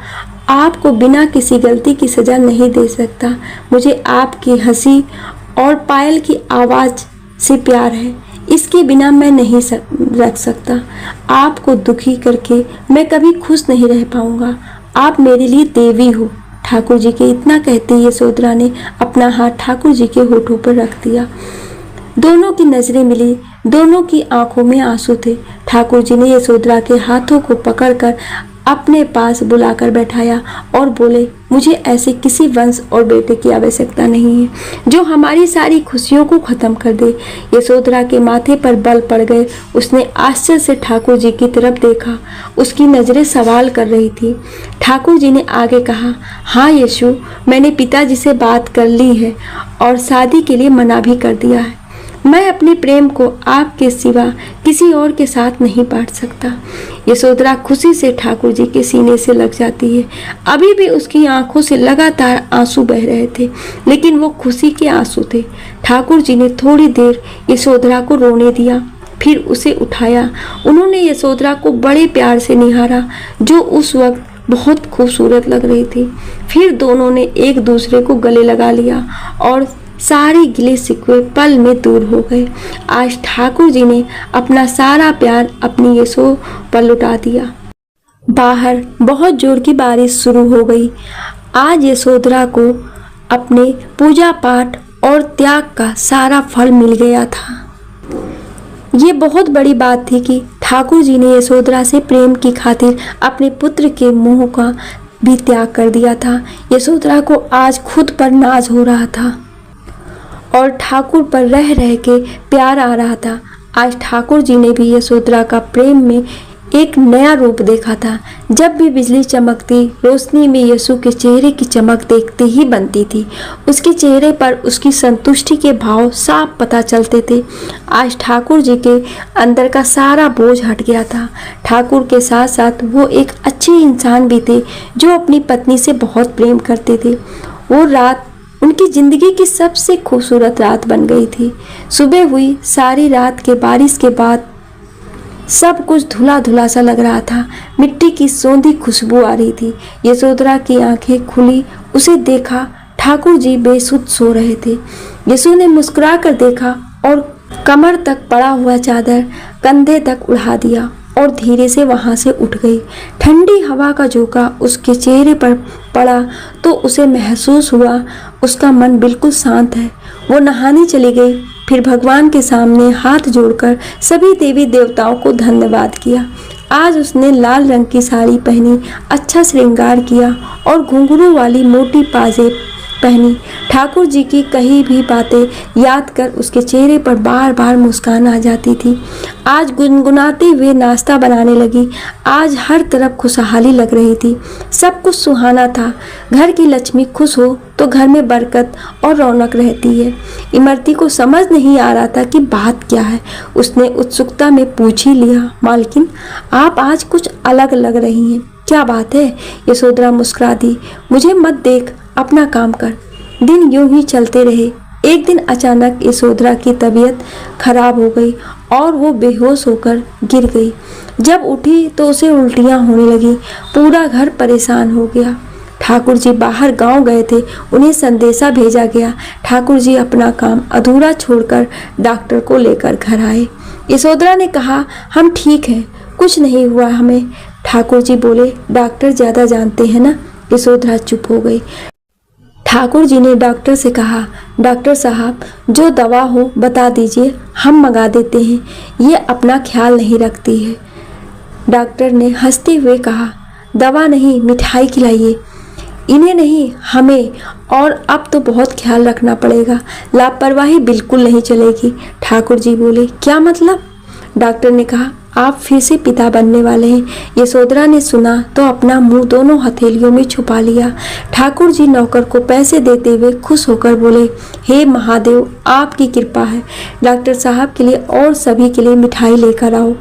A: आपको बिना किसी गलती की सज़ा नहीं दे सकता। मुझे आपकी हंसी और पायल की आवाज़ से प्यार है, इसके बिना मैं नहीं रख सकता। आपको दुखी करके मैं कभी खुश नहीं रह पाऊंगा। आप मेरे लिए देवी हो। ठाकुर जी के इतना कहते ही यशोधरा ने अपना हाथ ठाकुर जी के होठों पर रख दिया। दोनों की नजरें मिली, दोनों की आंखों में आंसू थे। ठाकुर जी ने यशोधरा के हाथों को पकड़कर अपने पास बुलाकर बैठाया और बोले, मुझे ऐसे किसी वंश और बेटे की आवश्यकता नहीं है जो हमारी सारी खुशियों को खत्म कर दे। यशोधरा के माथे पर बल पड़ गए। उसने आश्चर्य से ठाकुर जी की तरफ देखा। उसकी नजरें सवाल कर रही थी। ठाकुर जी ने आगे कहा, हाँ यशु, मैंने पिताजी से बात कर ली है और शादी के लिए मना भी कर दिया है। मैं अपने प्रेम को आपके सिवा किसी और के साथ नहीं बांट सकता। यशोधरा खुशी से ठाकुर जी के सीने से लग जाती है। अभी भी उसकी आंखों से लगातार आंसू बह रहे थे, लेकिन वो खुशी के आंसू थे। ठाकुर जी ने थोड़ी देर यशोधरा को रोने दिया, फिर उसे उठाया। उन्होंने यशोधरा को बड़े प्यार से निहारा, जो उस वक्त बहुत खूबसूरत लग रही थी। फिर दोनों ने एक दूसरे को गले लगा लिया और सारे गिले शिकवे पल में दूर हो गए। आज ठाकुर जी ने अपना सारा प्यार अपनी यशो पर लुटा दिया। बाहर बहुत जोर की बारिश शुरू हो गई। आज यशोधरा को अपने पूजा पाठ और त्याग का सारा फल मिल गया था। ये बहुत बड़ी बात थी कि ठाकुर जी ने यशोधरा से प्रेम की खातिर अपने पुत्र के मोह का भी त्याग कर दिया था। यशोधरा को आज खुद पर नाज हो रहा था और ठाकुर पर रह रह के प्यार आ रहा था। आज ठाकुर जी ने भी यशोधरा का प्रेम में एक नया रूप देखा था। जब भी बिजली चमकती, रोशनी में यशु के चेहरे की चमक देखते ही बनती थी। उसके चेहरे पर उसकी संतुष्टि के भाव साफ पता चलते थे। आज ठाकुर जी के अंदर का सारा बोझ हट गया था। ठाकुर के साथ साथ वो एक अच्छे इंसान भी थे जो अपनी पत्नी से बहुत प्रेम करते थे। वो रात उनकी जिंदगी की सबसे खूबसूरत रात बन गई थी। सुबह हुई, सारी रात के बारिश के बाद सब कुछ धुला धुला सा लग रहा था। मिट्टी की सौंधी खुशबू आ रही थी। यशोधरा की आंखें खुली, उसे देखा। ठाकुर जी बेसुध सो रहे थे। यशु ने मुस्कुरा कर देखा और कमर तक पड़ा हुआ चादर कंधे तक उड़ा दिया और धीरे से वहां से उठ गई। ठंडी हवा का झोंका उसके चेहरे पर पड़ा तो उसे महसूस हुआ उसका मन बिल्कुल शांत है। वो नहाने चली गई, फिर भगवान के सामने हाथ जोड़कर सभी देवी देवताओं को धन्यवाद किया। आज उसने लाल रंग की साड़ी पहनी, अच्छा श्रृंगार किया और घुंघरू वाली मोटी पाजेब पहनी। ठाकुर जी की कही भी बातें याद कर उसके चेहरे पर बार बार मुस्कान आ जाती थी। आज गुनगुनाते हुए नाश्ता बनाने लगी। आज हर तरफ खुशहाली लग रही थी, सब कुछ सुहाना था। घर की लक्ष्मी खुश हो तो घर में बरकत और रौनक रहती है। इमरती को समझ नहीं आ रहा था कि बात क्या है। उसने उत्सुकता में पूछ ही लिया, मालकिन आप आज कुछ अलग लग रही हैं, क्या बात है? यशोधरा मुस्कुरा दी, मुझे मत देख, अपना काम कर। दिन यूं ही चलते रहे। एक दिन अचानक यशोधरा की तबीयत खराब हो गई और वो बेहोश होकर गिर गई। जब उठी तो उसे उल्टियां होने लगी। पूरा घर परेशान हो गया। ठाकुर जी बाहर गांव गए थे, उन्हें संदेशा भेजा गया। ठाकुर जी अपना काम अधूरा छोड़कर डॉक्टर को लेकर घर आए। यशोधरा ने कहा, हम ठीक हैं, कुछ नहीं हुआ हमें। ठाकुर जी बोले, डॉक्टर ज़्यादा जानते हैं ना। यशोधरा चुप हो गई। ठाकुर जी ने डॉक्टर से कहा, डॉक्टर साहब जो दवा हो बता दीजिए, हम मंगा देते हैं, ये अपना ख्याल नहीं रखती है। डॉक्टर ने हंसते हुए कहा, दवा नहीं, मिठाई खिलाइए, इन्हें नहीं हमें, और अब तो बहुत ख्याल रखना पड़ेगा, लापरवाही बिल्कुल नहीं चलेगी। ठाकुर जी बोले, क्या मतलब? डॉक्टर ने कहा, आप फिर से पिता बनने वाले हैं। यशोधरा ने सुना तो अपना मुंह दोनों हथेलियों में छुपा लिया। ठाकुर जी नौकर को पैसे देते हुए खुश होकर बोले, हे महादेव, आपकी कृपा है, डॉक्टर साहब के लिए और सभी के लिए मिठाई लेकर आओ।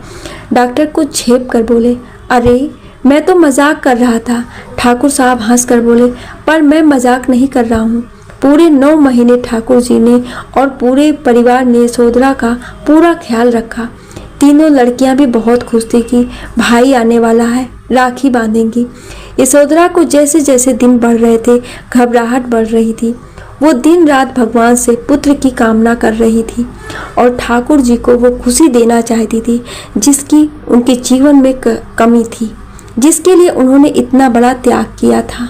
A: डॉक्टर को झेप कर बोले, अरे मैं तो मजाक कर रहा था। ठाकुर साहब हंस कर बोले, पर मैं मजाक नहीं कर रहा हूँ। पूरे 9 महीने ठाकुर जी ने और पूरे परिवार ने यशोधरा का पूरा ख्याल रखा। तीनों लड़कियां भी बहुत खुश थी कि भाई आने वाला है, राखी बांधेंगी। यशोधरा को जैसे जैसे दिन बढ़ रहे थे, घबराहट बढ़ रही थी। वो दिन रात भगवान से पुत्र की कामना कर रही थी और ठाकुर जी को वो खुशी देना चाहती थी जिसकी उनके जीवन में कमी थी, जिसके लिए उन्होंने इतना बड़ा त्याग किया था।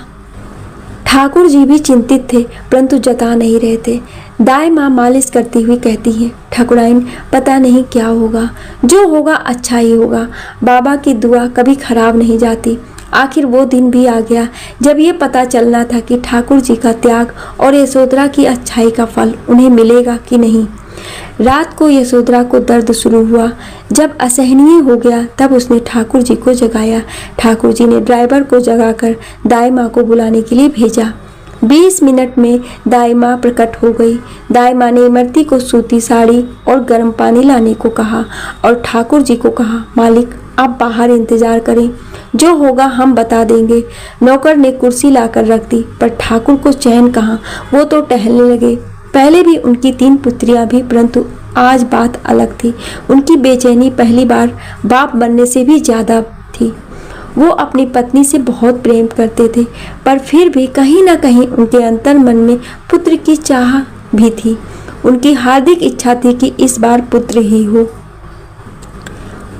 A: ठाकुर जी भी चिंतित थे, परंतु जता नहीं रहे थे। दाई माँ मालिश करती हुई कहती है, ठाकुराइन पता नहीं क्या होगा, जो होगा अच्छा ही होगा। बाबा की दुआ कभी खराब नहीं जाती। आखिर वो दिन भी आ गया जब ये पता चलना था कि ठाकुर जी का त्याग और यशोधरा की अच्छाई का फल उन्हें मिलेगा कि नहीं। रात को यशोधरा को दर्द शुरू हुआ। जब असहनीय हो गया तब उसने ठाकुर जी को जगाया। ठाकुर जी ने ड्राइवर को जगाकर दाई माँ को बुलाने के लिए भेजा। 20 मिनट में दाई माँ प्रकट हो गई। दाई माँ ने इमरती को सूती साड़ी और गर्म पानी लाने को कहा और ठाकुर जी को कहा, मालिक आप बाहर इंतजार करें, जो होगा हम बता देंगे। नौकर ने कुर्सी लाकर रख दी, पर ठाकुर को चैन कहाँ, वो तो टहलने लगे। पहले भी उनकी 3 पुत्रियां भी, परंतु आज बात अलग थी। उनकी बेचैनी पहली बार बाप बनने से भी ज्यादा थी। वो अपनी पत्नी से बहुत प्रेम करते थे, पर फिर भी कहीं ना कहीं उनके अंतर मन में पुत्र की चाह भी थी। उनकी हार्दिक इच्छा थी कि इस बार पुत्र ही हो।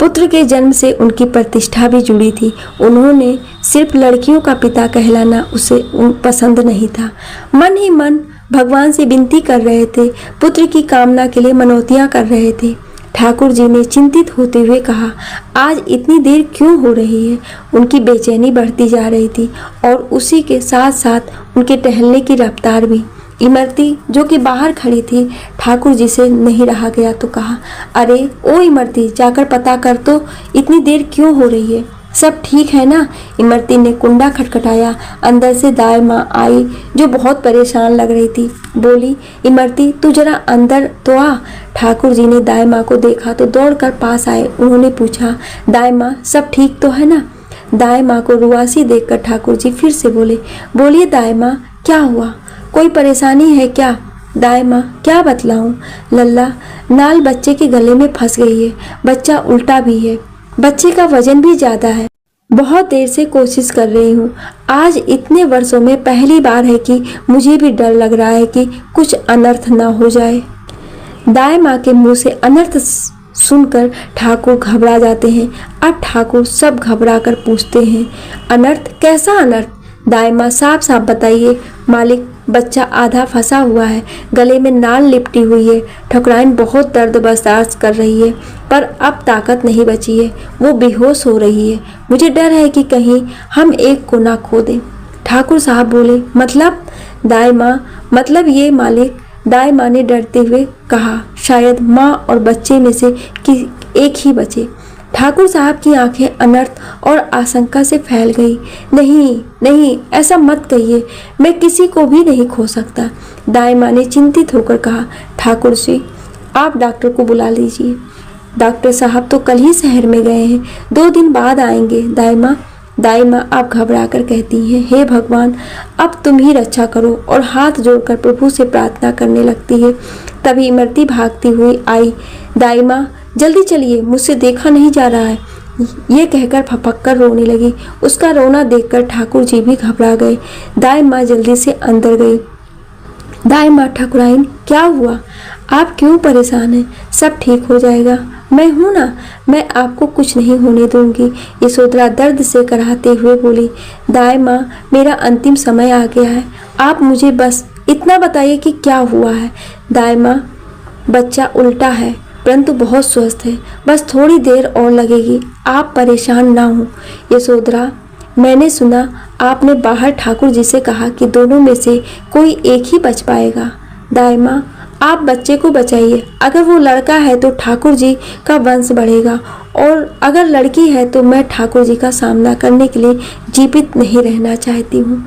A: पुत्र के जन्म से उनकी प्रतिष्ठा भी जुड़ी थी। उन्होंने सिर्फ लड़कियों का पिता कहलाना उसे पसंद नहीं था। मन ही मन भगवान से विनती कर रहे थे, पुत्र की कामना के लिए मनौतियां कर रहे थे। ठाकुर जी ने चिंतित होते हुए कहा, आज इतनी देर क्यों हो रही है? उनकी बेचैनी बढ़ती जा रही थी और उसी के साथ साथ उनके टहलने की रफ्तार भी। इमरती जो कि बाहर खड़ी थी, ठाकुर जी से नहीं रहा गया तो कहा, अरे ओ इमरती, जाकर पता कर तो इतनी देर क्यों हो रही है, सब ठीक है ना? इमरती ने कुंडा खटखटाया। अंदर से दाई माँ आई जो बहुत परेशान लग रही थी। बोली, इमरती तू जरा अंदर तो आ। ठाकुर जी ने दाई माँ को देखा तो दौड़कर पास आए। उन्होंने पूछा, दाई माँ सब ठीक तो है ना? दाई माँ को रुआसी देखकर ठाकुर जी फिर से बोले, बोलिए दाई माँ, क्या हुआ, कोई परेशानी है क्या? दाई माँ, क्या बतलाऊं लल्ला, नाल बच्चे के गले में फंस गई है, बच्चा उल्टा भी है, बच्चे का वजन भी ज्यादा है। बहुत देर से कोशिश कर रही हूँ, आज इतने वर्षों में पहली बार है कि मुझे भी डर लग रहा है कि कुछ अनर्थ न हो जाए। दाई माँ के मुंह से अनर्थ सुनकर ठाकुर घबरा जाते हैं। अब ठाकुर सब घबरा कर पूछते हैं, अनर्थ? कैसा अनर्थ? दाई माँ साफ साफ बताइए। मालिक, बच्चा आधा फंसा हुआ है, गले में नाल लिपटी हुई है, ठकुराइन बहुत दर्द बर्दाश्त कर रही है, पर अब ताकत नहीं बची है, वो बेहोश हो रही है। मुझे डर है कि कहीं हम एक को ना खो दें। ठाकुर साहब बोले, मतलब? दाई माँ, मतलब ये मालिक। दाई माँ ने डरते हुए कहा, शायद माँ और बच्चे में से एक ही बचे। ठाकुर साहब की आंखें अनर्थ और आशंका से फैल गई। नहीं नहीं, ऐसा मत कहिए, मैं किसी को भी नहीं खो सकता। दाई माँ ने चिंतित होकर कहा, ठाकुर जी आप डॉक्टर को बुला लीजिए। डॉक्टर साहब तो कल ही शहर में गए हैं, 2 दिन बाद आएंगे। दाई माँ आप घबरा कर कहती हैं, हे भगवान अब तुम ही रक्षा करो, और हाथ जोड़कर प्रभु से प्रार्थना करने लगती है। तभी इमरती भागती हुई आई। दाई माँ जल्दी चलिए, मुझसे देखा नहीं जा रहा है। ये कहकर फपक कर रोने लगी। उसका रोना देखकर ठाकुर जी भी घबरा गए। दाई माँ जल्दी से अंदर गई। दाई माँ, ठाकुराइन क्या हुआ? आप क्यों परेशान हैं? सब ठीक हो जाएगा, मैं हूँ ना, मैं आपको कुछ नहीं होने दूंगी। यशोधरा दर्द से कराहते हुए बोली। दाई माँ, मेरा अंतिम समय आ गया है, आप मुझे बस इतना बताइए कि क्या हुआ है। दाई माँ, बच्चा उल्टा है परंतु बहुत स्वस्थ है, बस थोड़ी देर और लगेगी, आप परेशान ना हो। यशोधरा, मैंने सुना आपने बाहर ठाकुर जी से कहा कि दोनों में से कोई एक ही बच पाएगा। दाई माँ, आप बच्चे को बचाइए, अगर वो लड़का है तो ठाकुर जी का वंश बढ़ेगा और अगर लड़की है तो मैं ठाकुर जी का सामना करने के लिए जीवित नहीं रहना चाहती हूँ।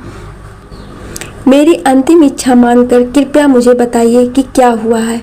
A: मेरी अंतिम इच्छा मानकर कृपया मुझे बताइए कि क्या हुआ है।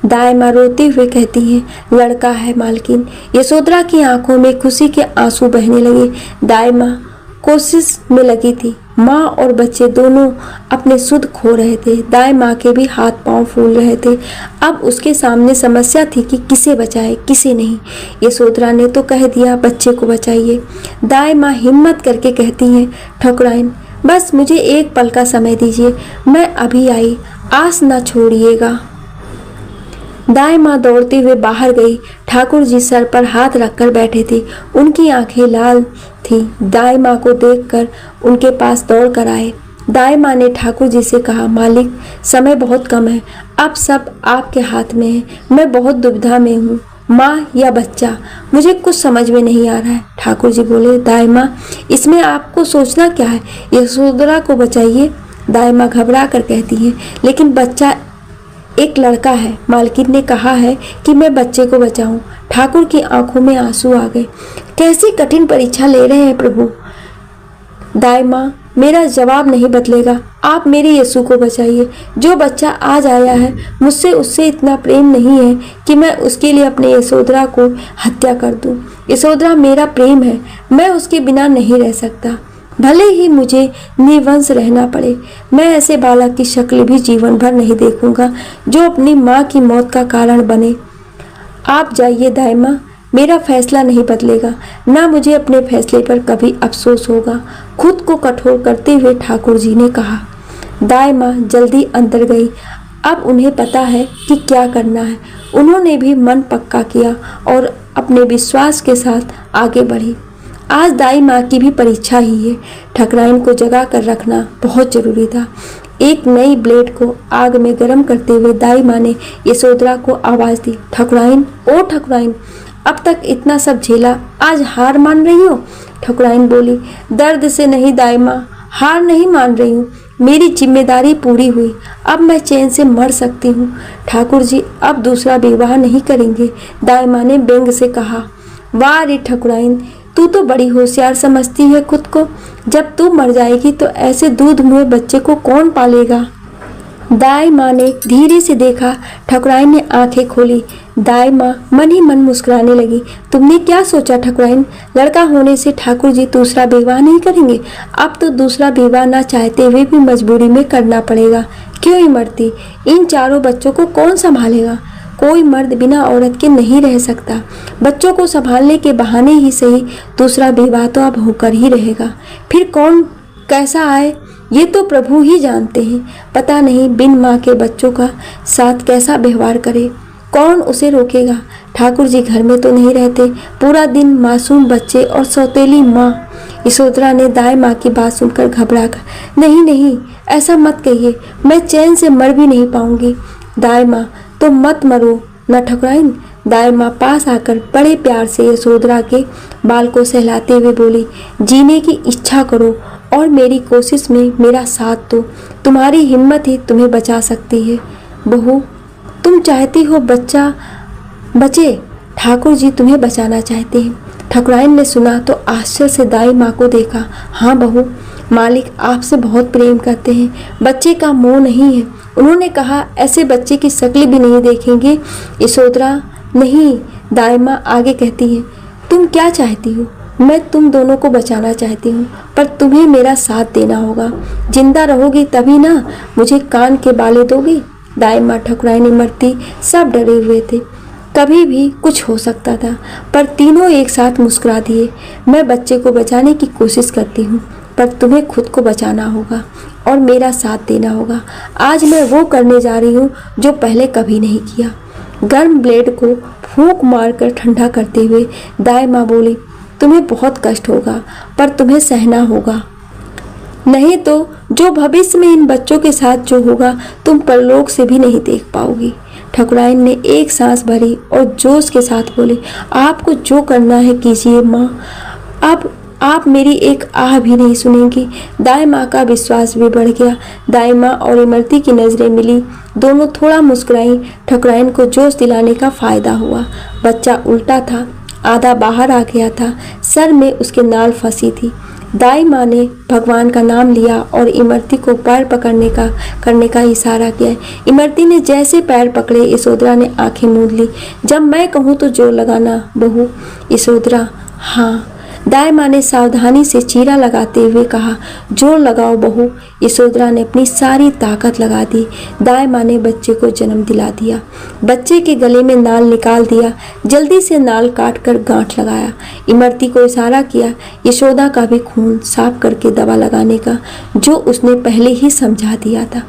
A: दाई माँ रोते हुए कहती हैं, लड़का है मालकिन। यशोधरा की आंखों में खुशी के आंसू बहने लगे। दाई माँ कोशिश में लगी थी, माँ और बच्चे दोनों अपने सुध खो रहे थे। दाई माँ के भी हाथ पांव फूल रहे थे। अब उसके सामने समस्या थी कि किसे बचाए किसे नहीं। यशोधरा ने तो कह दिया बच्चे को बचाइए। दाई माँ हिम्मत करके कहती हैं, ठाकुराइन बस मुझे एक पल का समय दीजिए, मैं अभी आई, आस न छोड़िएगा। दाई माँ दौड़ते हुए बाहर गई। ठाकुर जी सर पर हाथ रखकर बैठे थे, उनकी आंखें लाल थी। दाई माँ को देखकर उनके पास दौड़ कर आए। दाई माँ ने ठाकुर जी से कहा, मालिक समय बहुत कम है, अब सब आपके हाथ में है, मैं बहुत दुविधा में हूँ, माँ या बच्चा, मुझे कुछ समझ में नहीं आ रहा है। ठाकुर जी बोले, दाई माँ इसमें आपको सोचना क्या है, यशोधरा को बचाइए। दाई माँ घबरा कर कहती हैं, लेकिन बच्चा एक लड़का है, मालकिन ने कहा है कि मैं बच्चे को बचाऊं। ठाकुर की आंखों में आंसू आ गए। कैसी कठिन परीक्षा ले रहे हैं प्रभु। दाई माँ, मेरा जवाब नहीं बदलेगा, आप मेरे यीशु को बचाइए। जो बच्चा आज आया है, मुझसे उससे इतना प्रेम नहीं है कि मैं उसके लिए अपने यशोधरा को हत्या कर दूं। यशोधरा मेरा प्रेम है, मैं उसके बिना नहीं रह सकता, भले ही मुझे निवंश रहना पड़े। मैं ऐसे बालक की शक्ल भी जीवन भर नहीं देखूंगा जो अपनी माँ की मौत का कारण बने। आप जाइए दाई माँ, मेरा फैसला नहीं बदलेगा, ना मुझे अपने फैसले पर कभी अफसोस होगा। खुद को कठोर करते हुए ठाकुर जी ने कहा। दाई माँ जल्दी अंदर गई। अब उन्हें पता है कि क्या करना है। उन्होंने भी मन पक्का किया और अपने विश्वास के साथ आगे बढ़ी। आज दाई माँ की भी परीक्षा ही है। ठाकुराइन को जगा कर रखना बहुत जरूरी था। एक नई ब्लेड को आग में गर्म करते हुए दाई माँ ने यशोधरा को आवाज दी, ठाकुराइन, ओ ठाकुराइन, अब तक इतना सब झेला, आज हार मान रही हो? ठाकुराइन बोली, दर्द से नहीं दाई माँ, हार नहीं मान रही हूँ, मेरी जिम्मेदारी पूरी हुई, अब मैं चैन से मर सकती हूँ। ठाकुर जी अब दूसरा विवाह नहीं करेंगे। दाई माँ ने व्यंग से कहा। वाह रे ठाकुराइन, तू तो बड़ी होशियार समझती है खुद को। जब तू मर जाएगी तो ऐसे दूध मुँह बच्चे को कौन पालेगा। दाई माँ ने धीरे से देखा। ठाकुराइन ने आंखें खोली। दाई माँ मन ही मन मुस्कुराने लगी। तुमने क्या सोचा ठाकुराइन, लड़का होने से ठाकुर जी दूसरा विवाह नहीं करेंगे? अब तो दूसरा विवाह ना चाहते हुए भी मजबूरी में करना पड़ेगा। क्यों ही मरती, इन चारों बच्चों को कौन संभालेगा। कोई मर्द बिना औरत के नहीं रह सकता। बच्चों को संभालने के बहाने ही सही, दूसरा विवाह तो अब होकर ही रहेगा। फिर कौन कैसा आए ये तो प्रभु ही जानते हैं। पता नहीं बिन माँ के बच्चों का साथ कैसा व्यवहार करे, कौन उसे रोकेगा। ठाकुर जी घर में तो नहीं रहते, पूरा दिन मासूम बच्चे और सौतेली माँ। यशोधरा ने दाई माँ की बात सुनकर घबरा कर, नहीं नहीं ऐसा मत कहिए, मैं चैन से मर भी नहीं पाऊंगी। दाई माँ, तो मत मरो न ठाकुराइन। दाई माँ पास आकर बड़े प्यार से यशोधरा के बाल को सहलाते हुए बोली, जीने की इच्छा करो और मेरी कोशिश में मेरा साथ दो। तुम्हारी हिम्मत ही तुम्हें बचा सकती है। बहू, तुम चाहती हो बच्चा बचे, ठाकुर जी तुम्हें बचाना चाहते हैं। ठाकुराइन ने सुना तो आश्चर्य से दाई माँ को देखा। हाँ बहू, मालिक आपसे बहुत प्रेम करते हैं, बच्चे का मोह नहीं है। उन्होंने कहा ऐसे बच्चे की शक्ल भी नहीं देखेंगे। यशोधरा नहीं। दाई माँ आगे कहती है, तुम क्या चाहती हो? मैं तुम दोनों को बचाना चाहती हूँ, पर तुम्हें मेरा साथ देना होगा। जिंदा रहोगी तभी ना मुझे कान के बाले दोगी। दाई माँ ठाकुराइन मरती सब डरे हुए थे। कभी भी कुछ हो सकता था, पर तीनों एक साथ मुस्कुरा दिए। मैं बच्चे को बचाने की कोशिश करती हूँ, पर तुम्हें खुद को बचाना होगा और मेरा साथ देना होगा। आज मैं वो करने जा रही हूँ जो पहले कभी नहीं किया। गर्म ब्लेड को फूंक मारकर ठंडा करते हुए दाई माँ बोली, तुम्हें बहुत कष्ट होगा, पर तुम्हें सहना होगा, नहीं तो जो भविष्य में इन बच्चों के साथ जो होगा तुम परलोक से भी नहीं देख पाओगी। ठकुराइन ने एक सांस भरी और जोश के साथ बोली, आपको जो करना है कीजिए माँ, अब आप मेरी एक आह भी नहीं सुनेंगी। दाई माँ का विश्वास भी बढ़ गया। दाई माँ और इमरती की नजरें मिली, दोनों थोड़ा मुस्कुराई। ठकुराइन को जोश दिलाने का फायदा हुआ। बच्चा उल्टा था, आधा बाहर आ गया था, सर में उसके नाल फंसी थी। दाई माँ ने भगवान का नाम लिया और इमरती को पैर पकड़ने का करने का इशारा किया। इमरती ने जैसे पैर पकड़े, यशोधरा ने आंखें मूंद ली। जब मैं कहूँ तो जोर लगाना बहू। यशोधरा, हाँ। दाई माँ ने सावधानी से चीरा लगाते हुए कहा, जोर लगाओ बहू। यशोधरा ने अपनी सारी ताकत लगा दी। दाई माँ ने बच्चे को जन्म दिला दिया। बच्चे के गले में नाल निकाल दिया, जल्दी से नाल काट कर गांठ लगाया। इमरती को इशारा किया यशोदा का भी खून साफ करके दवा लगाने का, जो उसने पहले ही समझा दिया था।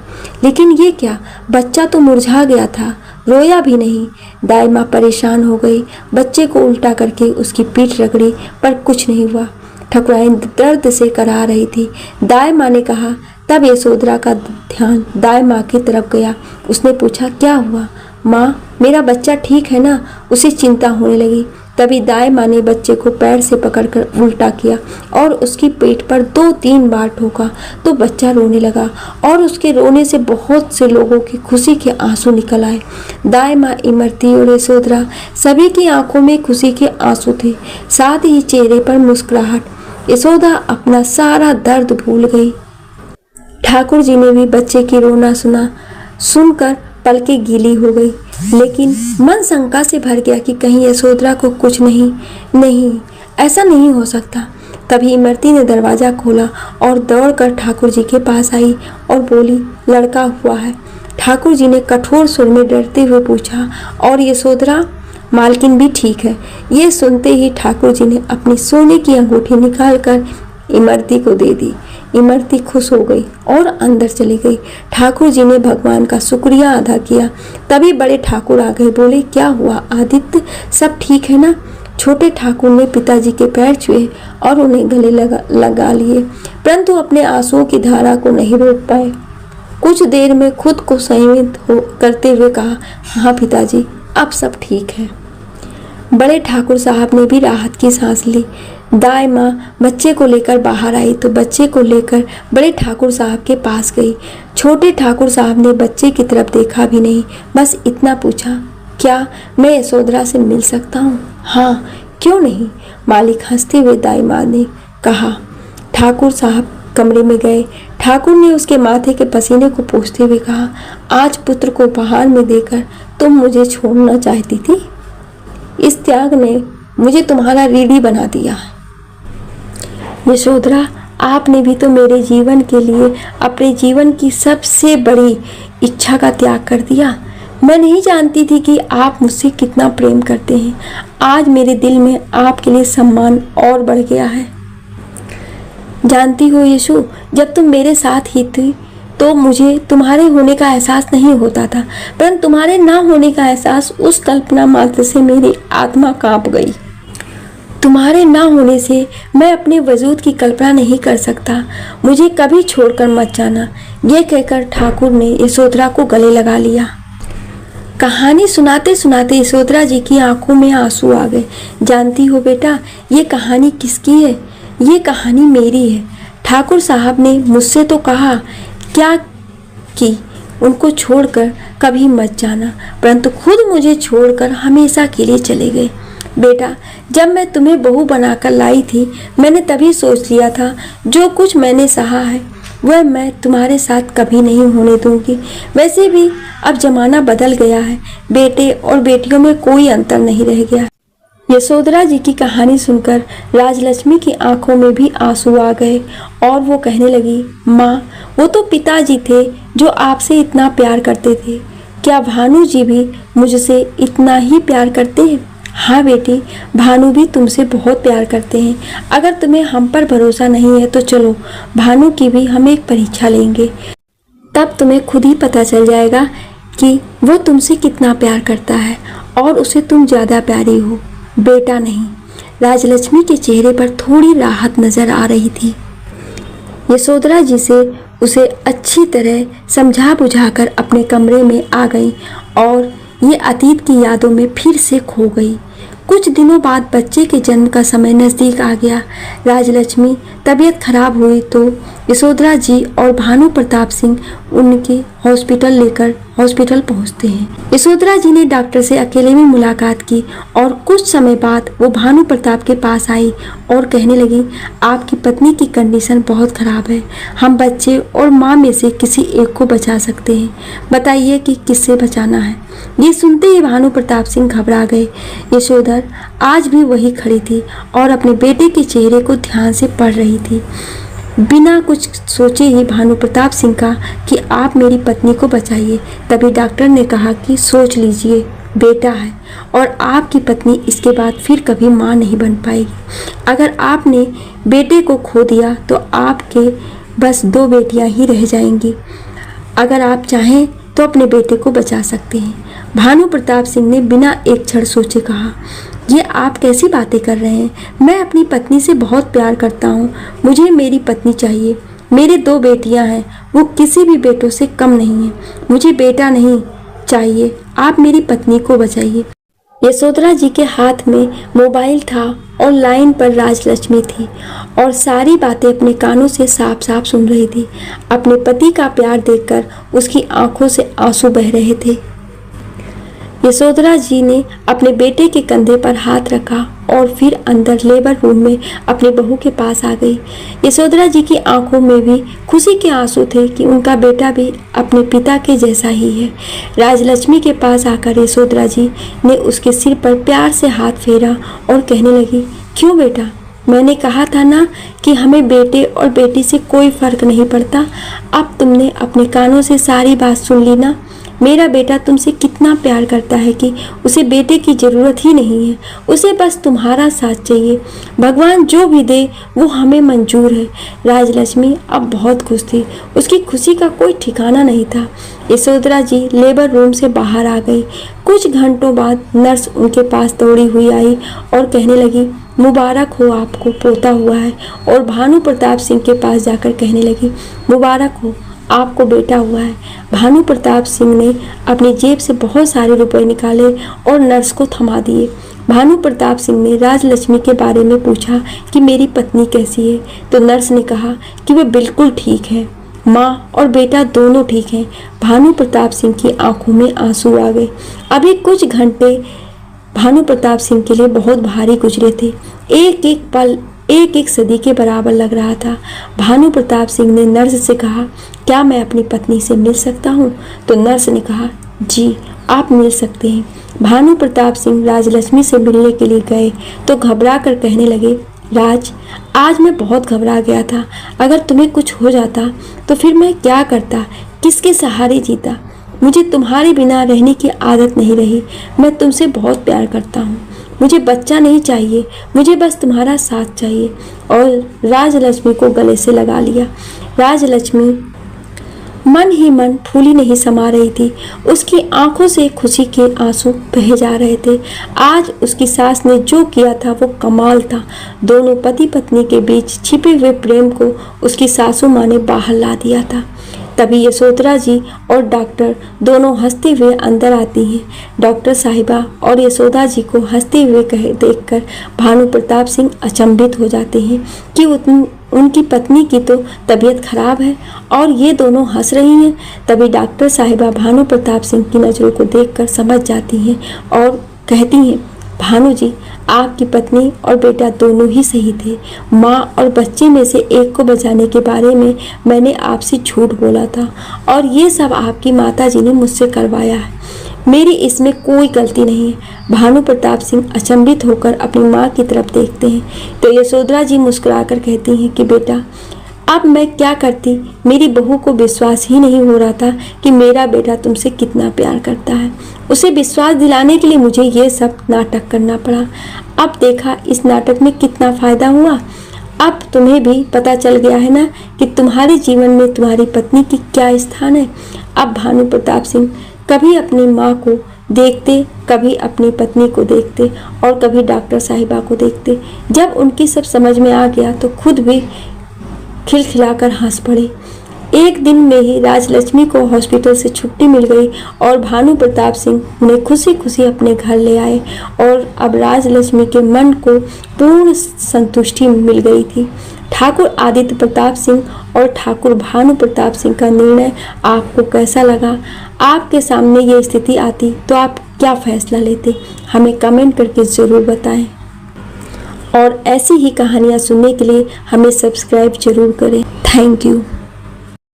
A: लेकिन ये क्या, बच्चा तो मुरझा गया था, रोया भी नहीं। दाई माँ परेशान हो गई, बच्चे को उल्टा करके उसकी पीठ रगड़ी, पर कुछ नहीं हुआ। ठकुराइन दर्द से करा रही थी। दाई माँ ने कहा। तब यशोधरा का ध्यान दाई माँ की तरफ गया। उसने पूछा, क्या हुआ माँ, मेरा बच्चा ठीक है ना? उसे चिंता होने लगी। तभी दाई माँ ने बच्चे को पैर से पकड़कर उल्टा किया और उसकी पेट पर 2-3 बार ठोका तो बच्चा रोने लगा और उसके रोने से बहुत से लोगों की खुशी के आंसू निकल आए। दाई माँ, इमरती और यशोधरा सभी की आंखों में खुशी के आंसू थे, साथ ही चेहरे पर मुस्कुराहट। यशोदा अपना सारा दर्द भूल गई। ठाकुर जी ने भी बच्चे की रोना सुनकर पलकें गीली हो गई, लेकिन मन शंका से भर गया कि कहीं यशोधरा को कुछ नहीं, ऐसा नहीं हो सकता। तभी इमरती ने दरवाजा खोला और दौड़कर ठाकुर जी के पास आई और बोली, लड़का हुआ है। ठाकुर जी ने कठोर सुर में डरते हुए पूछा, और यशोधरा? मालकिन भी ठीक है। ये सुनते ही ठाकुर जी ने अपनी सोने की अंगूठी निकालकर इमरती को दे दी। इमरती खुश हो गई और अंदर चली गई। ठाकुर जी ने भगवान का शुक्रिया अदा किया। तभी बड़े ठाकुर आ गए। बोले, क्या हुआ आदित्य, सब ठीक है ना? छोटे ठाकुर ने पिताजी के पैर छुए और उन्हें गले लगा लिए, परंतु अपने आंसुओं की धारा को नहीं रोक पाए। कुछ देर में खुद को संयमित करते हुए कहा, हाँ पिताजी, अब सब ठीक है। बड़े ठाकुर साहब ने भी राहत की सांस ली। दाई माँ बच्चे को लेकर बाहर आई तो बच्चे को लेकर बड़े ठाकुर साहब के पास गई। छोटे ठाकुर साहब ने बच्चे की तरफ देखा भी नहीं, बस इतना पूछा, क्या मैं यशोधरा से मिल सकता हूँ? हाँ, क्यों नहीं, मालिक हंसते हुए दाई माँ ने कहा। ठाकुर साहब कमरे में गए। ठाकुर ने उसके माथे के पसीने को पोंछते हुए कहा, आज पुत्र को उपहार में देकर तुम मुझे छोड़ना चाहती थी। इस त्याग ने मुझे तुम्हारा रीढ़ी बना दिया। यशोधरा, आपने भी तो मेरे जीवन के लिए अपने जीवन की सबसे बड़ी इच्छा का त्याग कर दिया। मैं नहीं जानती थी कि आप मुझसे कितना प्रेम करते हैं। आज मेरे दिल में आपके लिए सम्मान और बढ़ गया है। जानती हो यशु, जब तुम मेरे साथ ही थी तो मुझे तुम्हारे होने का एहसास नहीं होता था, परंतु तुम्हारे ना होने का एहसास, उस कल्पना मात्र से मेरी आत्मा कांप गई। तुम्हारे ना होने से मैं अपने वजूद की कल्पना नहीं कर सकता। मुझे कभी छोड़कर मत जाना। ये कहकर ठाकुर ने यशोधरा को गले लगा लिया। कहानी सुनाते सुनाते यशोधरा जी की आंखों में आंसू आ गए। जानती हो बेटा, ये कहानी किसकी है? ये कहानी मेरी है। ठाकुर साहब ने मुझसे तो कहा क्या कि उनको छोड़कर कभी मत जाना, परंतु खुद मुझे छोड़कर हमेशा के लिए चले गए। बेटा, जब मैं तुम्हें बहू बनाकर लाई थी, मैंने तभी सोच लिया था जो कुछ मैंने सहा है वह मैं तुम्हारे साथ कभी नहीं होने दूंगी। वैसे भी अब जमाना बदल गया है, बेटे और बेटियों में कोई अंतर नहीं रह गया। यशोधरा जी की कहानी सुनकर राजलक्ष्मी की आंखों में भी आंसू आ गए और वो कहने लगी, माँ, वो तो पिताजी थे जो आपसे इतना प्यार करते थे। क्या भानु जी भी मुझसे इतना ही प्यार करते हैं? हाँ बेटी, भानु भी तुमसे बहुत प्यार करते हैं। अगर तुम्हें हम पर भरोसा नहीं है तो चलो भानु की भी हम एक परीक्षा लेंगे, तब तुम्हें खुद ही पता चल जाएगा कि वो तुमसे कितना प्यार करता है और उसे तुम ज़्यादा प्यारी हो। बेटा नहीं। राजलक्ष्मी के चेहरे पर थोड़ी राहत नजर आ रही थी। यशोधरा जी से उसे अच्छी तरह समझा बुझाकर अपने कमरे में आ गई और ये अतीत की यादों में फिर से खो गई। कुछ दिनों बाद बच्चे के जन्म का समय नज़दीक आ गया। राजलक्ष्मी तबीयत खराब हुई तो यशोधरा जी और भानु प्रताप सिंह उनकी हॉस्पिटल पहुंचते हैं। यशोधरा जी ने डॉक्टर से अकेले में मुलाकात की और कुछ समय बाद वो भानु प्रताप के पास आई और कहने लगी, आपकी पत्नी की कंडीशन बहुत ख़राब है। हम बच्चे और माँ में से किसी एक को बचा सकते हैं, बताइए कि किससे बचाना है। ये सुनते ही भानु प्रताप सिंह घबरा गए। यशोधर आज भी वही खड़ी थी और अपने बेटे के चेहरे को ध्यान से पढ़ रही थी। बिना कुछ सोचे ही भानु प्रताप सिंह का कि आप मेरी पत्नी को बचाइए। तभी डॉक्टर ने कहा कि सोच लीजिए, बेटा है और आपकी पत्नी इसके बाद फिर कभी मां नहीं बन पाएगी। अगर आपने बेटे को खो दिया तो आपके बस 2 बेटियां ही रह जाएंगी। अगर आप चाहें तो अपने बेटे को बचा सकते हैं। भानु प्रताप सिंह ने बिना एक क्षण सोचे कहा, ये आप कैसी बातें कर रहे हैं? मैं अपनी पत्नी से बहुत प्यार करता हूँ। मुझे मेरी पत्नी चाहिए। मेरे 2 बेटियाँ हैं, वो किसी भी बेटों से कम नहीं है। मुझे बेटा नहीं चाहिए, आप मेरी पत्नी को बचाइए। यशोधरा जी के हाथ में मोबाइल था और लाइन पर राजलक्ष्मी थी और सारी बातें अपने कानों से साफ साफ सुन रही थी। अपने पति का प्यार देखकर उसकी आंखों से आंसू बह रहे थे। यशोधरा जी ने अपने बेटे के कंधे पर हाथ रखा और फिर अंदर लेबर रूम में अपनी बहू के पास आ गई। यशोधरा जी की आंखों में भी खुशी के आंसू थे कि उनका बेटा भी अपने पिता के जैसा ही है। राजलक्ष्मी के पास आकर यशोधरा जी ने उसके सिर पर प्यार से हाथ फेरा और कहने लगी, क्यों बेटा, मैंने कहा था ना कि हमें बेटे और बेटी से कोई फर्क नहीं पड़ता। अब तुमने अपने कानों से सारी बात सुन ली ना। मेरा बेटा तुमसे कितना प्यार करता है कि उसे बेटे की ज़रूरत ही नहीं है। उसे बस तुम्हारा साथ चाहिए। भगवान जो भी दे वो हमें मंजूर है। राजलक्ष्मी अब बहुत खुश थी। उसकी खुशी का कोई ठिकाना नहीं था। यशोधरा जी लेबर रूम से बाहर आ गई। कुछ घंटों बाद नर्स उनके पास दौड़ी हुई आई और कहने लगी, मुबारक हो, आपको पोता हुआ है। और भानु प्रताप सिंह के पास जाकर कहने लगी, मुबारक हो, आपको बेटा हुआ है। भानु प्रताप सिंह ने अपनी जेब से बहुत सारे रुपए निकाले और नर्स को थमा दिए। भानु प्रताप सिंह ने राजलक्ष्मी के बारे में पूछा कि मेरी पत्नी कैसी है, तो नर्स ने कहा कि वह बिल्कुल ठीक है, माँ और बेटा दोनों ठीक हैं। भानु प्रताप सिंह की आंखों में आंसू आ गए। अभी कुछ घंटे भानु प्रताप सिंह के लिए बहुत भारी गुजरे थे। एक एक पल एक एक सदी के बराबर लग रहा था। भानु प्रताप सिंह ने नर्स से कहा, क्या मैं अपनी पत्नी से मिल सकता हूँ? तो नर्स ने कहा, जी आप मिल सकते हैं। भानु प्रताप सिंह राजलक्ष्मी से मिलने के लिए गए तो घबरा कर कहने लगे, राज, आज मैं बहुत घबरा गया था। अगर तुम्हें कुछ हो जाता तो फिर मैं क्या करता, किसके सहारे जीता? मुझे तुम्हारे बिना रहने की आदत नहीं रही। मैं तुमसे बहुत प्यार करता हूँ। मुझे बच्चा नहीं चाहिए, मुझे बस तुम्हारा साथ चाहिए। और राजलक्ष्मी को गले से लगा लिया। राजलक्ष्मी मन ही मन फूली नहीं समा रही थी। उसकी आंखों से खुशी के आंसू बह जा रहे थे। आज उसकी सास ने जो किया था वो कमाल था। दोनों पति पत्नी के बीच छिपे हुए प्रेम को उसकी सासू माँ ने बाहर ला दिया था। तभी यशोधरा जी और डॉक्टर दोनों हंसते हुए अंदर आती हैं। डॉक्टर साहिबा और यशोदा जी को हंसते हुए देखकर भानु प्रताप सिंह अचंभित हो जाते हैं कि उनकी पत्नी की तो तबीयत खराब है और ये दोनों हंस रही हैं। तभी डॉक्टर साहिबा भानु प्रताप सिंह की नज़रों को देखकर समझ जाती हैं और कहती हैं, भानु जी, आपकी पत्नी और बेटा दोनों ही सही थे। माँ और बच्चे में से एक को बचाने के बारे में मैंने आपसे झूठ बोला था और ये सब आपकी माता जी ने मुझसे करवाया है। मेरी इसमें कोई गलती नहीं है। भानु प्रताप सिंह अचंभित होकर अपनी माँ की तरफ देखते हैं तो यशोधरा जी मुस्कुराकर कहती हैं कि बेटा, अब मैं क्या करती, मेरी बहू को विश्वास ही नहीं हो रहा था कि मेरा बेटा तुमसे कितना प्यार करता है। उसे विश्वास दिलाने के लिए मुझे ये सब नाटक करना पड़ा। अब देखा इस नाटक में कितना फ़ायदा हुआ। अब तुम्हें भी पता चल गया है ना कि तुम्हारे जीवन में तुम्हारी पत्नी की क्या स्थान है। अब भानु प्रताप सिंह कभी अपनी माँ को देखते, कभी अपनी पत्नी को देखते और कभी डॉक्टर साहिबा को देखते। जब उनकी सब समझ में आ गया तो खुद भी खिलखिलाकर हंस पड़े। एक दिन में ही राजलक्ष्मी को हॉस्पिटल से छुट्टी मिल गई और भानु प्रताप सिंह उन्हें खुशी खुशी अपने घर ले आए और अब राजलक्ष्मी के मन को पूर्ण संतुष्टि मिल गई थी। ठाकुर आदित्य प्रताप सिंह और ठाकुर भानु प्रताप सिंह का निर्णय आपको कैसा लगा? आपके सामने ये स्थिति आती तो आप क्या फैसला लेते? हमें कमेंट करके ज़रूर बताएं और ऐसी ही कहानियाँ सुनने के लिए हमें सब्सक्राइब जरूर करें। Thank you.